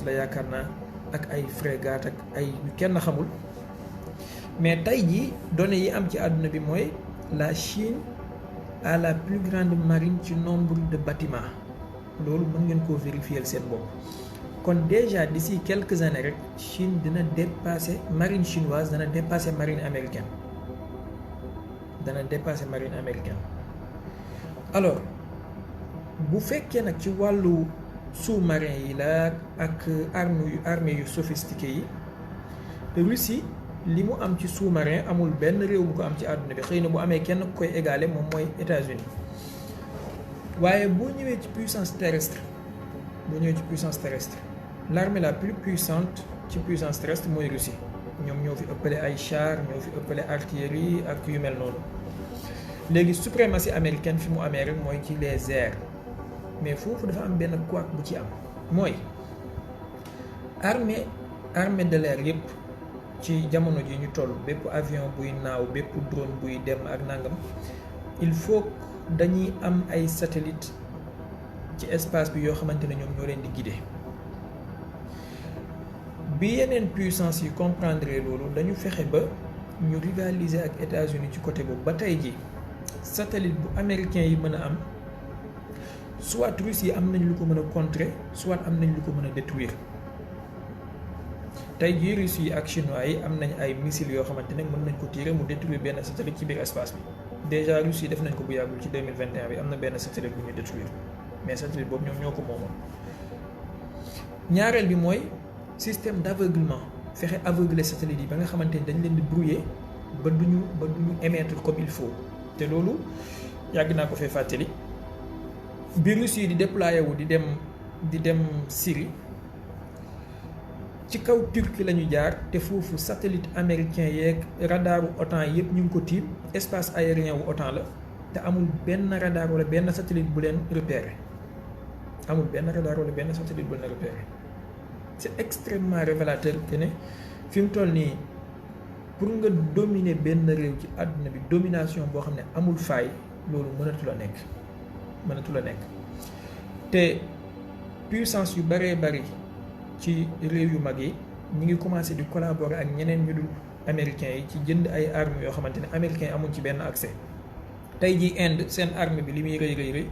la yaakaar naa, ak ay frégate ak ay yu kenn xamul. Mais tey jii données yi am ci àdduna bi mooy la Chine a la plus grande marine ci nombre de bâtiments. Loolu mën ngeen koo vérifier seen bopp. Kon déjà d'ici quelques années rek Chine dina dépasser marine chinoise, dana dépasser marine américaine. Alors bu fekkee nag ci wàllu sous-marin yi la ak armée yu sophistiqué yi, Russie li mu am ci sous-marin amul benn réew bu ko am ci àdduna bi xëy na bu amee kenn ku koy égaler moom mooy États-Unis waaye boo ñëwee ci puissance terrestre l'armée la plus puissante ci puissance terrestre mooy Russie ñoom ñoo fi ëppale ay chars ñoo fi ëppale artillerie ak yu mel noonu léegi suprématie américaine fi mu amee rek mooy ci les airs mais foofu dafa am benn couac bu ci am mooy armée de l'air yépp ci jamono ji ñu toll bépp avion buy naaw bépp drone buy dem ak nangam il faut dañuy am ay satellite ci espace bi yoo xamante ne ñoom ñoo leen di guider bi yeneen puissance yi comprendre loolu dañu fexe ba ñu rivaliser ak États-Unis ci côté boobu ba tey ji satellite bu américain yi mën a am soit Russes yi am nañ lu ko mën a contrer soit am nañ lu ko mën a détruire tey jii Russes yi ak Chinois yi am nañ ay missiles yoo xamante ne mën nañ ko tirer mu détruire benn satellite ci biir espace bi déjà Russes yi def nañ ko bu yàggul ci 2021 bi am na benn satellite bu ñu détruire mais satellite boobu ñoom ñoo ko moomoon ñaareel bi mooy système d'aveuglement fexe aveugler satellite yi ba nga xamante ni dañ leen di brouiller ba duñu émettre comme il faut te loolu yàgg naa ko fee fàttali bi Russes yi di déployer wu di dem Syrie ci kaw Turquie la ñu jaar te foofu satellite américain yeeg radaru OTAN yëpp ñu ngi ko tiim espace aérien wu OTAN la te amul benn radar wala benn satellite bu leen repérer c'est extrêmement révélateur que ne fi mu toll nii pour nga dominer benn réew ci àdduna bi domination boo xam ne amul faay loolu mënatu la nekk te puissance yu bëree bëri ci réew yu mag yi ñu ngi commencé di collaborer ak ñeneen ñu dul américains yi ci jënd ay armes yoo xamante ne américains yi amuñ ci benn accès tey jii Inde seen arme bi li muy rëy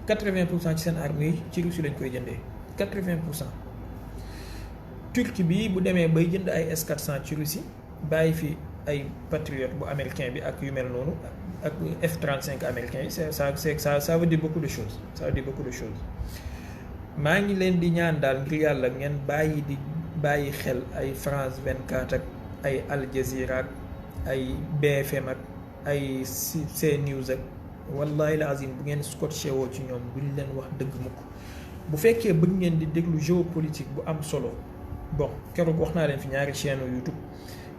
80% ci seen armes yi ci Russie lañ koy jëndee 80%. Turquie bi bu demee bay jënd ay S-400 ci Russie bàyyi fi ay Patriot bu américain bi ak yu mel noonu ak F-35 américain yi ça veut dire beaucoup de choses maa ngi leen di ñaan daal ngir yàlla ngeen bàyyi xel ay France 24 ak ay Al Jazeera ak ay BFM ak ay CNews ak wallahi lazim bu ngeen scotché woo ci ñoom duñ leen wax dëgg mukk bu fekkee bëgg ngeen di déglu géopolitique bu am solo bon keroog wax naa leen fi ñaari chaîne YouTube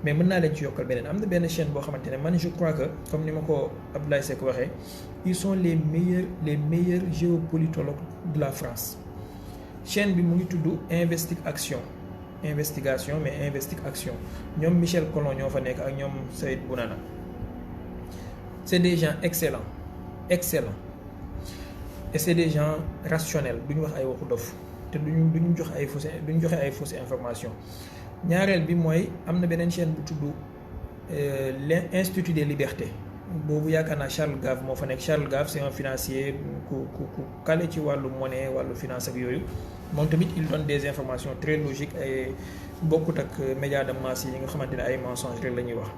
mais mën naa leen ci yokkal beneen am na benn chaîne boo xamante ne man je crois que comme ni ma ko Abdoulaye Seck waxee ils sont les meilleurs géopolitologues de la France chaîne bi mu ngi tudd investigation mais investigation ñoom Michel Collomb ñoo fa nekk ak ñoom Saïd Bounana c'est des gens excellents et c'est des gens rationnels duñu wax ay waxu dof te duñu joxe ay fausses informations ñaareel bi mooy am na beneen chaîne bu tudd l'Institut des libertés boobu yaakaar naa Charles Gave moo fa nekk Charles Gave c'est un financier ku calé ci wàllu monnaie wàllu finance ak yooyu moom tamit il donne des informations très logiques ay bokkut ak médias de masse yi nga xamante ne ay mensonges rek la ñuy wax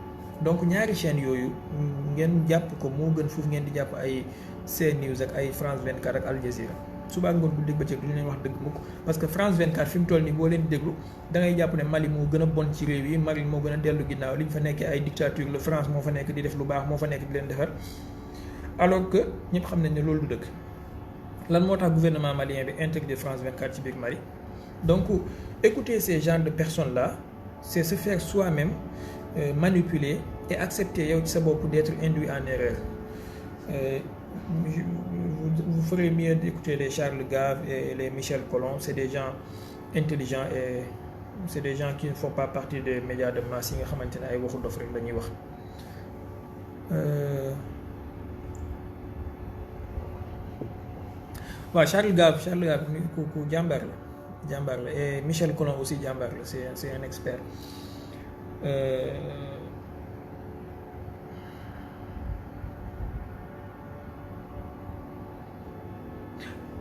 donc ñaari chaînes yooyu ngeen jàpp ko moo gën foofu ngeen di jàpp ay CNews ak ay France 24 ak Al Jazeera suba ngoon bu dégg bëccëg duñu leen wax dëgg mukk parce que France 24 fi mu toll nii boo leen déglu da ngay jàpp ne Mali moo gën a bon ci réew yi Mali moo gën a dellu ginnaaw li ñu fa nekkee ay dictature la France moo fa nekk di def lu baax moo fa nekk di leen defar alors que ñëpp xam nañ ne loolu du dëgg lan moo tax gouvernement malien bi interdit France 24 ci biir Mali donc écouter ces genres de personnes là c'est se faire soi-même manipuler et accepter yow ci sa bopp d'être induit en erreur vous ferez mieux d'écouter les Charles Gave et les Michel Collomb. C'est des gens intelligents et c'est des gens qui ne font pas partie des médias de masse yi nga xamante ne ay waxu dof rek la ñuy wax. waaw Charles Gave ku jàmbaar la et Michel Collomb aussi jàmbaar la c'est un expert.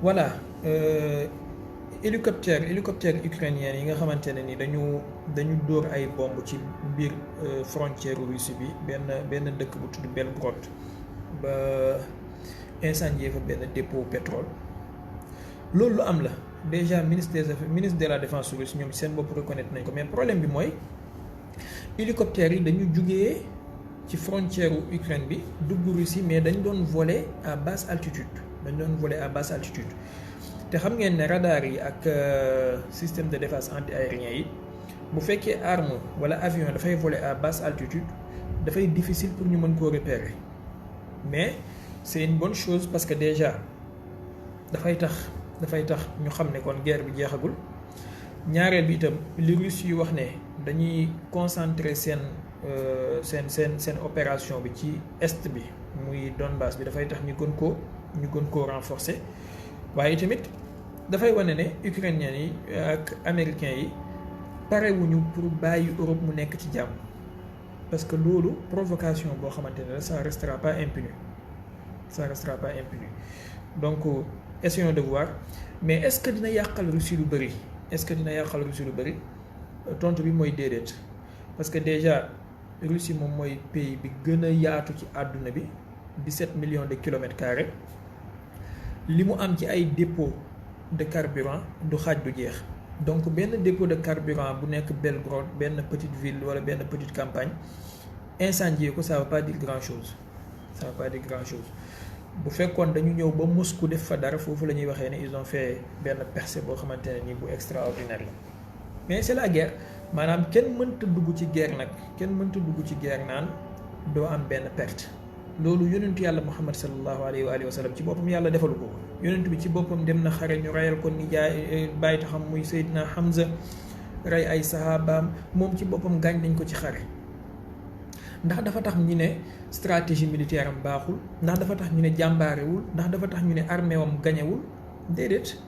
Voilà hélicoptère ukrainien yi nga xamante ne ni dañu dóor ay bomb ci biir frontière Russie bi benn dëkk bu tudd Belgorod ba incendier fa benn dépôt pétrole loolu lu am la déjà ministre de la défense russe ñoom seen bopp reconnaître nañ ko mais problème bi mooy hélicoptères yi dañu jugee ci frontière Ukraine bi dugg Russie mais dañ doon voler à basse altitude te xam ngeen ne radar yi ak système de défense anti-aérien yi bu fekkee arme wala avion dafay voler à basse altitude dafay difficile pour ñu mën koo repérer mais c'est une bonne chose parce que déjà dafay tax ñu xam ne kon guerre bi jeexagul ñaareel bi itam li Russes yi wax ne dañuy concentrer seen opération bi ci est bi muy Donbass bi dafay tax ñu gën koo renforcer waaye tamit dafay wane ne ukrainiens yi ak américains yi parewuñu pour bàyyi Europe mu nekk ci jàmm parce que loolu provocation boo xamante ne ça restera pas impuni donc essayons de voir mais est-ce que dina yàqal Russie lu bëri tontu bi mooy déedéet parce que déjà Russie moom mooy pays bi gën a yaatu ci àdduna bi 17 millions de kilomètres carrés li mu am ci ay dépôt de carburant du xaaj du jeex donc benn dépôt de carburant bu nekk Belgorod benn petite ville wala benn petite campagne incendier ko ça veut pas dire grand chose bu fekkoon dañu ñëw ba Moscou def fa dara foofu la ñuy waxee ne ils ont fait benn percée boo xamante ne nii bu extraordinaire la mais c'est la guerre maanaam kenn mënta dugg ci guerre naan doo am benn perte loolu yonentu yàlla Muhammad sallallahu alayhi wa sallam ci boppam yàlla defalu ko yonent bi ci boppam dem na xare ñu reyal ko nijaay bàyyi taxam muy Seydina Hamza rey ay sahabaam moom ci boppam gaañ nañ ko ci xare ndax dafa tax ñu ne stratégie militaire am baaxul ndax dafa tax ñu ne jàmbaarewul ndax dafa tax ñu ne armée wam gañewul déedéet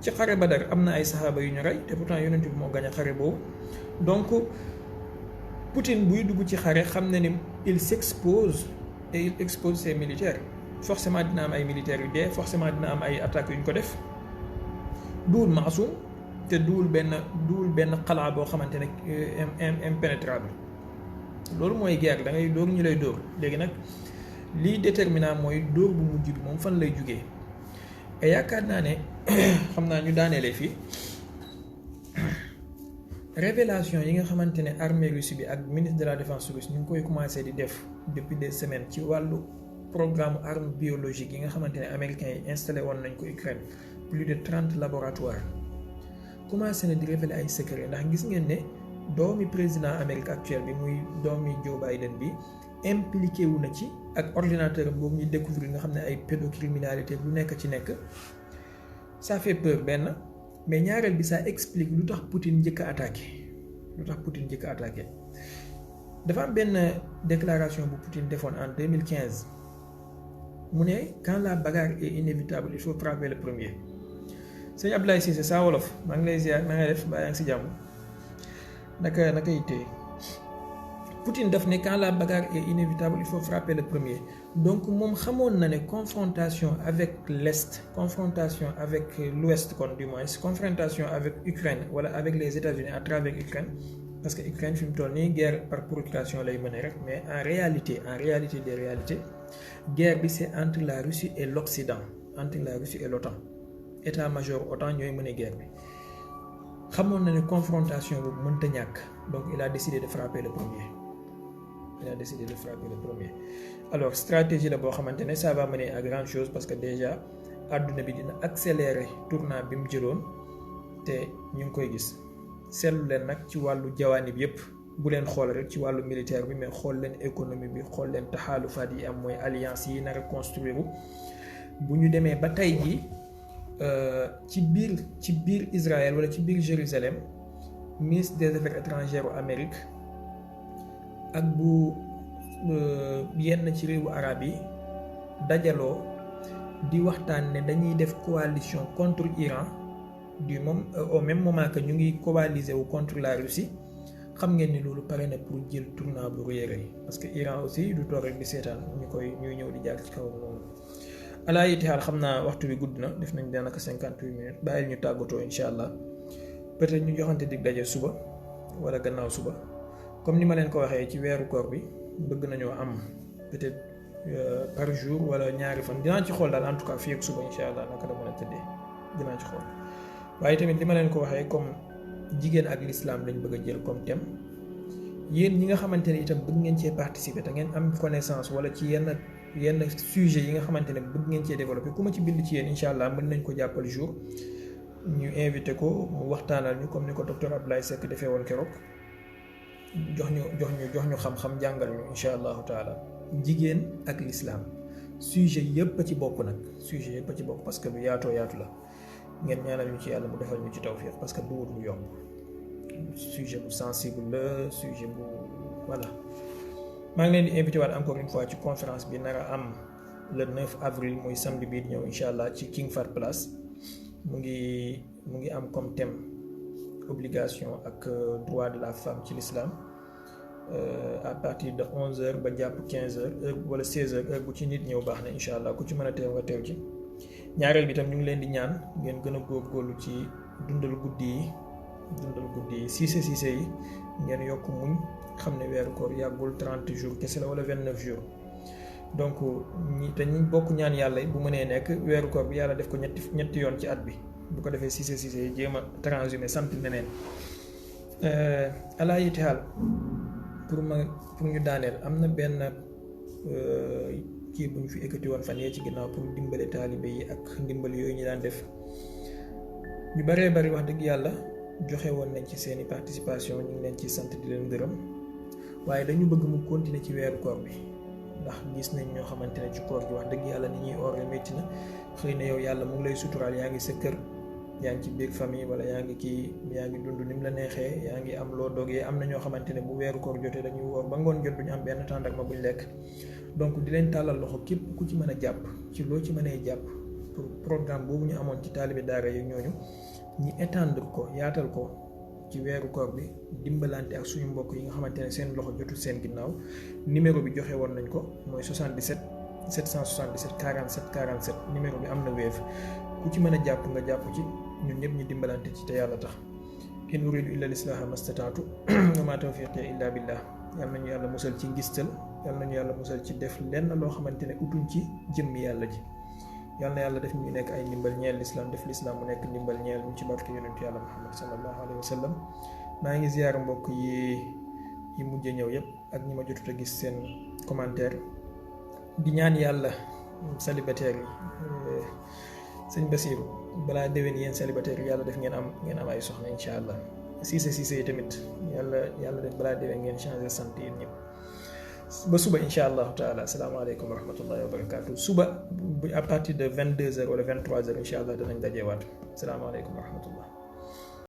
ci xare Badar am na ay sahaaba yu ñu rey te pourtant yonent bi moo gañ a xare boobu donc Poutine buy dugg ci xare xam na ni il s'expose et il expose ses militaires forcément dina am ay militaires yu dee forcément dina am ay attaques yu ñu ko def duwul maasum te duwul benn xalaa boo xamante ne impénétrable loolu mooy guerre da ngay dóor ñu lay dóor léegi nag lii déterminant mooy dóor bu mujj bi moom fan lay jugee et yaakaar naa ne xam naa ñu daaneele fii révélation yi nga xamante ne armée russe bi ak ministre de la défense russe ñu ngi koy commencé di def depuis des semaines ci wàllu programme arme biologique yi nga xamante ne américains yi installé woon nañ ko Ukraine plus de 30 laboratoires commencé na di révéler ay secret ndax gis ngeen ne doomi président Amérique actuel bi muy doomi Joe Biden bi impliqué wu na ci ak ordinateur boobu ñu découvrir nga xam ne ay pédocriminalité lu nekk ci nekk ça fait peur benn mais ñaareel bi ça explique lu tax Poutine njëkk a attaqué dafa am benn déclaration bu Poutine defoon en 2015 mu ne quand la bagarre est inévitable il faut frapper le premier sëñ Abdoulaye Cissé saa wolof maa ngi lay ziar na nga def baa yaa ngi si jàmm naka yittee Poutine daf ne quand la bagarre est inévitable il faut frapper le premier donc moom xamoon na ne confrontation avec l'Est confrontation avec l'Ouest kon du moins confrontation avec Ukraine wala avec les États-Unis à travers Ukraine parce que Ukraine fi mu toll nii guerre par procuration lay mener rek mais en réalité des réalités guerre bi c'est entre la Russie et l'Occident entre la Russie et l'OTAN état-major OTAN ñooy mener guerre bi xamoon na ne confrontation boobu mënta ñàkk donc il a décidé de frapper le premier alors stratégie la boo xamante ne ça va mener à grande chose parce que déjà àdduna bi dina accélérer tournant bi mu jëloon te ñu ngi koy gis seetlu leen nag ci wàllu jawaani bi yépp bu leen xool rek ci wàllu militaire bi mais xool leen économie bi xool leen taxaalufaat yi am mooy alliance yi nar a construire bu ñu demee ba tey jii ci biir Israël wala ci biir Jérusalem ministre des affaires étrangères u Amérique ak bu yenn ci réewu arab yi dajaloo di waxtaan ne dañuy def coalition contre Iran au même moment que ñu ngi coaliser wu contre la Russie xam ngeen ni loolu pare na pour jël tournant bu rëy parce que Iran aussi du toog rek di seetaan ñuy ñëw di jaar ci kawam noonu alaa yiti xaal xam naa waxtu bi gudd na def nañ daanaka 58 minutes bàyyil ñu tàggatoo incha allah peut-être ñu joxante dig daje suba wala gannaaw suba comme ni ma leen ko waxee ci weeru koor bi bëgg nañoo am peut-être par jour wala ñaari fan dinaa ci xool daal en tout cas fii ak suba incha allah naka la mën a tëddee dinaa ci xool waaye tamit li ma leen ko waxee comme jigéen ak l'islam lañ bëgg a jël comme thème yéen ñi nga xamante ne itam bëgg ngeen cee participer te ngeen am connaissance wala ci yenn sujet yi nga xamante ne bëgg ngeen cee développer ku ma ci bind ci yéen incha allah mën nañ ko jàppal jour ñu invité ko mu waxtaanal ñu comme ni ko docteur Abdoulaye Seck defee woon keroog jox ñu xam-xam jàngal ñu incha allahu taala jigéen ak l'islam sujet yëpp a ci bokk nag sujet yëpp a ci bokk parce que lu yaatoo yaatu la ngeen ñaanal ñu ci yàlla mu defal ñu ci tawfiq parce que duwut lu yomb sujet bu sensible la sujet bu voilà maa ngi leen di invité waat encore une fois ci conférence bi nar a am le 9 avril muy samedi bii ñëw incha allah ci King Fahd Palace mu ngi am comme thème obligation ak droit de la femme ci l'islam à partir de 11h ba jàpp 15h heure wala 16h heure bu ci nit ñëw baax na incha allah ku ci mën a teew nga teew ci ñaareel bi tam ñu ngi leen di ñaan ngeen gën a góorgóorlu ci dundal guddi yi siise yi ngeen yokk muñ xam ne weeru koor yàggul 30 jours kese la wala 29 jours donc ñi bokk ñaan yàlla bu mënee nekk weeru koor bi yàlla def ko ñetti yoon ci at bi bu ko defee siise yi jéem a transhumé sant neneen ala yiti xaal pour ñu daaneel am na benn kii bu ñu fi ekkati woon fan yee ci ginnaaw pour dimbale taalibe yi ak ndimbal yooyu ñu daan def ñu baree bari wax dëgg yàlla joxe woon nañ ci seeni participation ñu ngi leen ci sant di leen gërëm waaye dañu bëgg mu continuer ci weeru koor bi ndax gis nañ ñoo xamante ne ci koor gi wax dëgg yàlla ni ñuy oore métti na xëy na yow yàlla mu ngi lay suturaal yaa ngi sa kër yaa ngi ci biir famille wala yaa ngi dund ni mu la neexee yaa ngi am loo dogee am na ñoo xamante ne bu weeru koor jotee dañuy woor ba ngoon jot duñu am benn tàndarma buñ lekk donc di leen tàllal loxo képp ku ci mën a jàpp ci loo ci mënee jàpp pour programme boobu ñu amoon ci taalibe daara yi ñooñu ñi étendre ko yaatal ko ci weeru koor bi dimbalante ak suñu mbokk yi nga xamante ne seen loxo jotul seen ginnaaw numéro bi joxe woon nañ ko mooy 77 777 47 47 numéro bi am na Wave ku ci mën a jàpp nga jàpp ci ñun ñëpp ñu dimbalante ci te yàlla tax in uridu illa lislaaha mastataatu wa ma tawfiqi illa billah yal nañu yàlla musal ci ngistal yal nañu yàlla musal ci def lenn loo xamante ne utuñ ci jëmmi yàlla ji yal na yàlla def ñu nekk ay ndimbal ñeel lislaam def lislaam mu nekk ndimbal ñeel ñu ci barke yonentu yàlla Muhammad sallallahu alayhi wa sallam maa ngi ziyaar mbokk yi mujj ñëw yëpp ak ñi ma jotut a gis seen commentaire di ñaan yàlla célibataire yi sëñ Basiru balaa déwén yéen célibataire yi yàlla def ngeen am ay soxna incha allah siise yi tamit yàlla def balaa déwén ngeen changer sant yéen ñëpp ba suba incha allahu taala asalaamaaleykum wa rahmatullahi wa barakatuh suba à partir de 22h wala 23h incha allah danañ dajeewaat asalaamaaleykum wa rahmatullah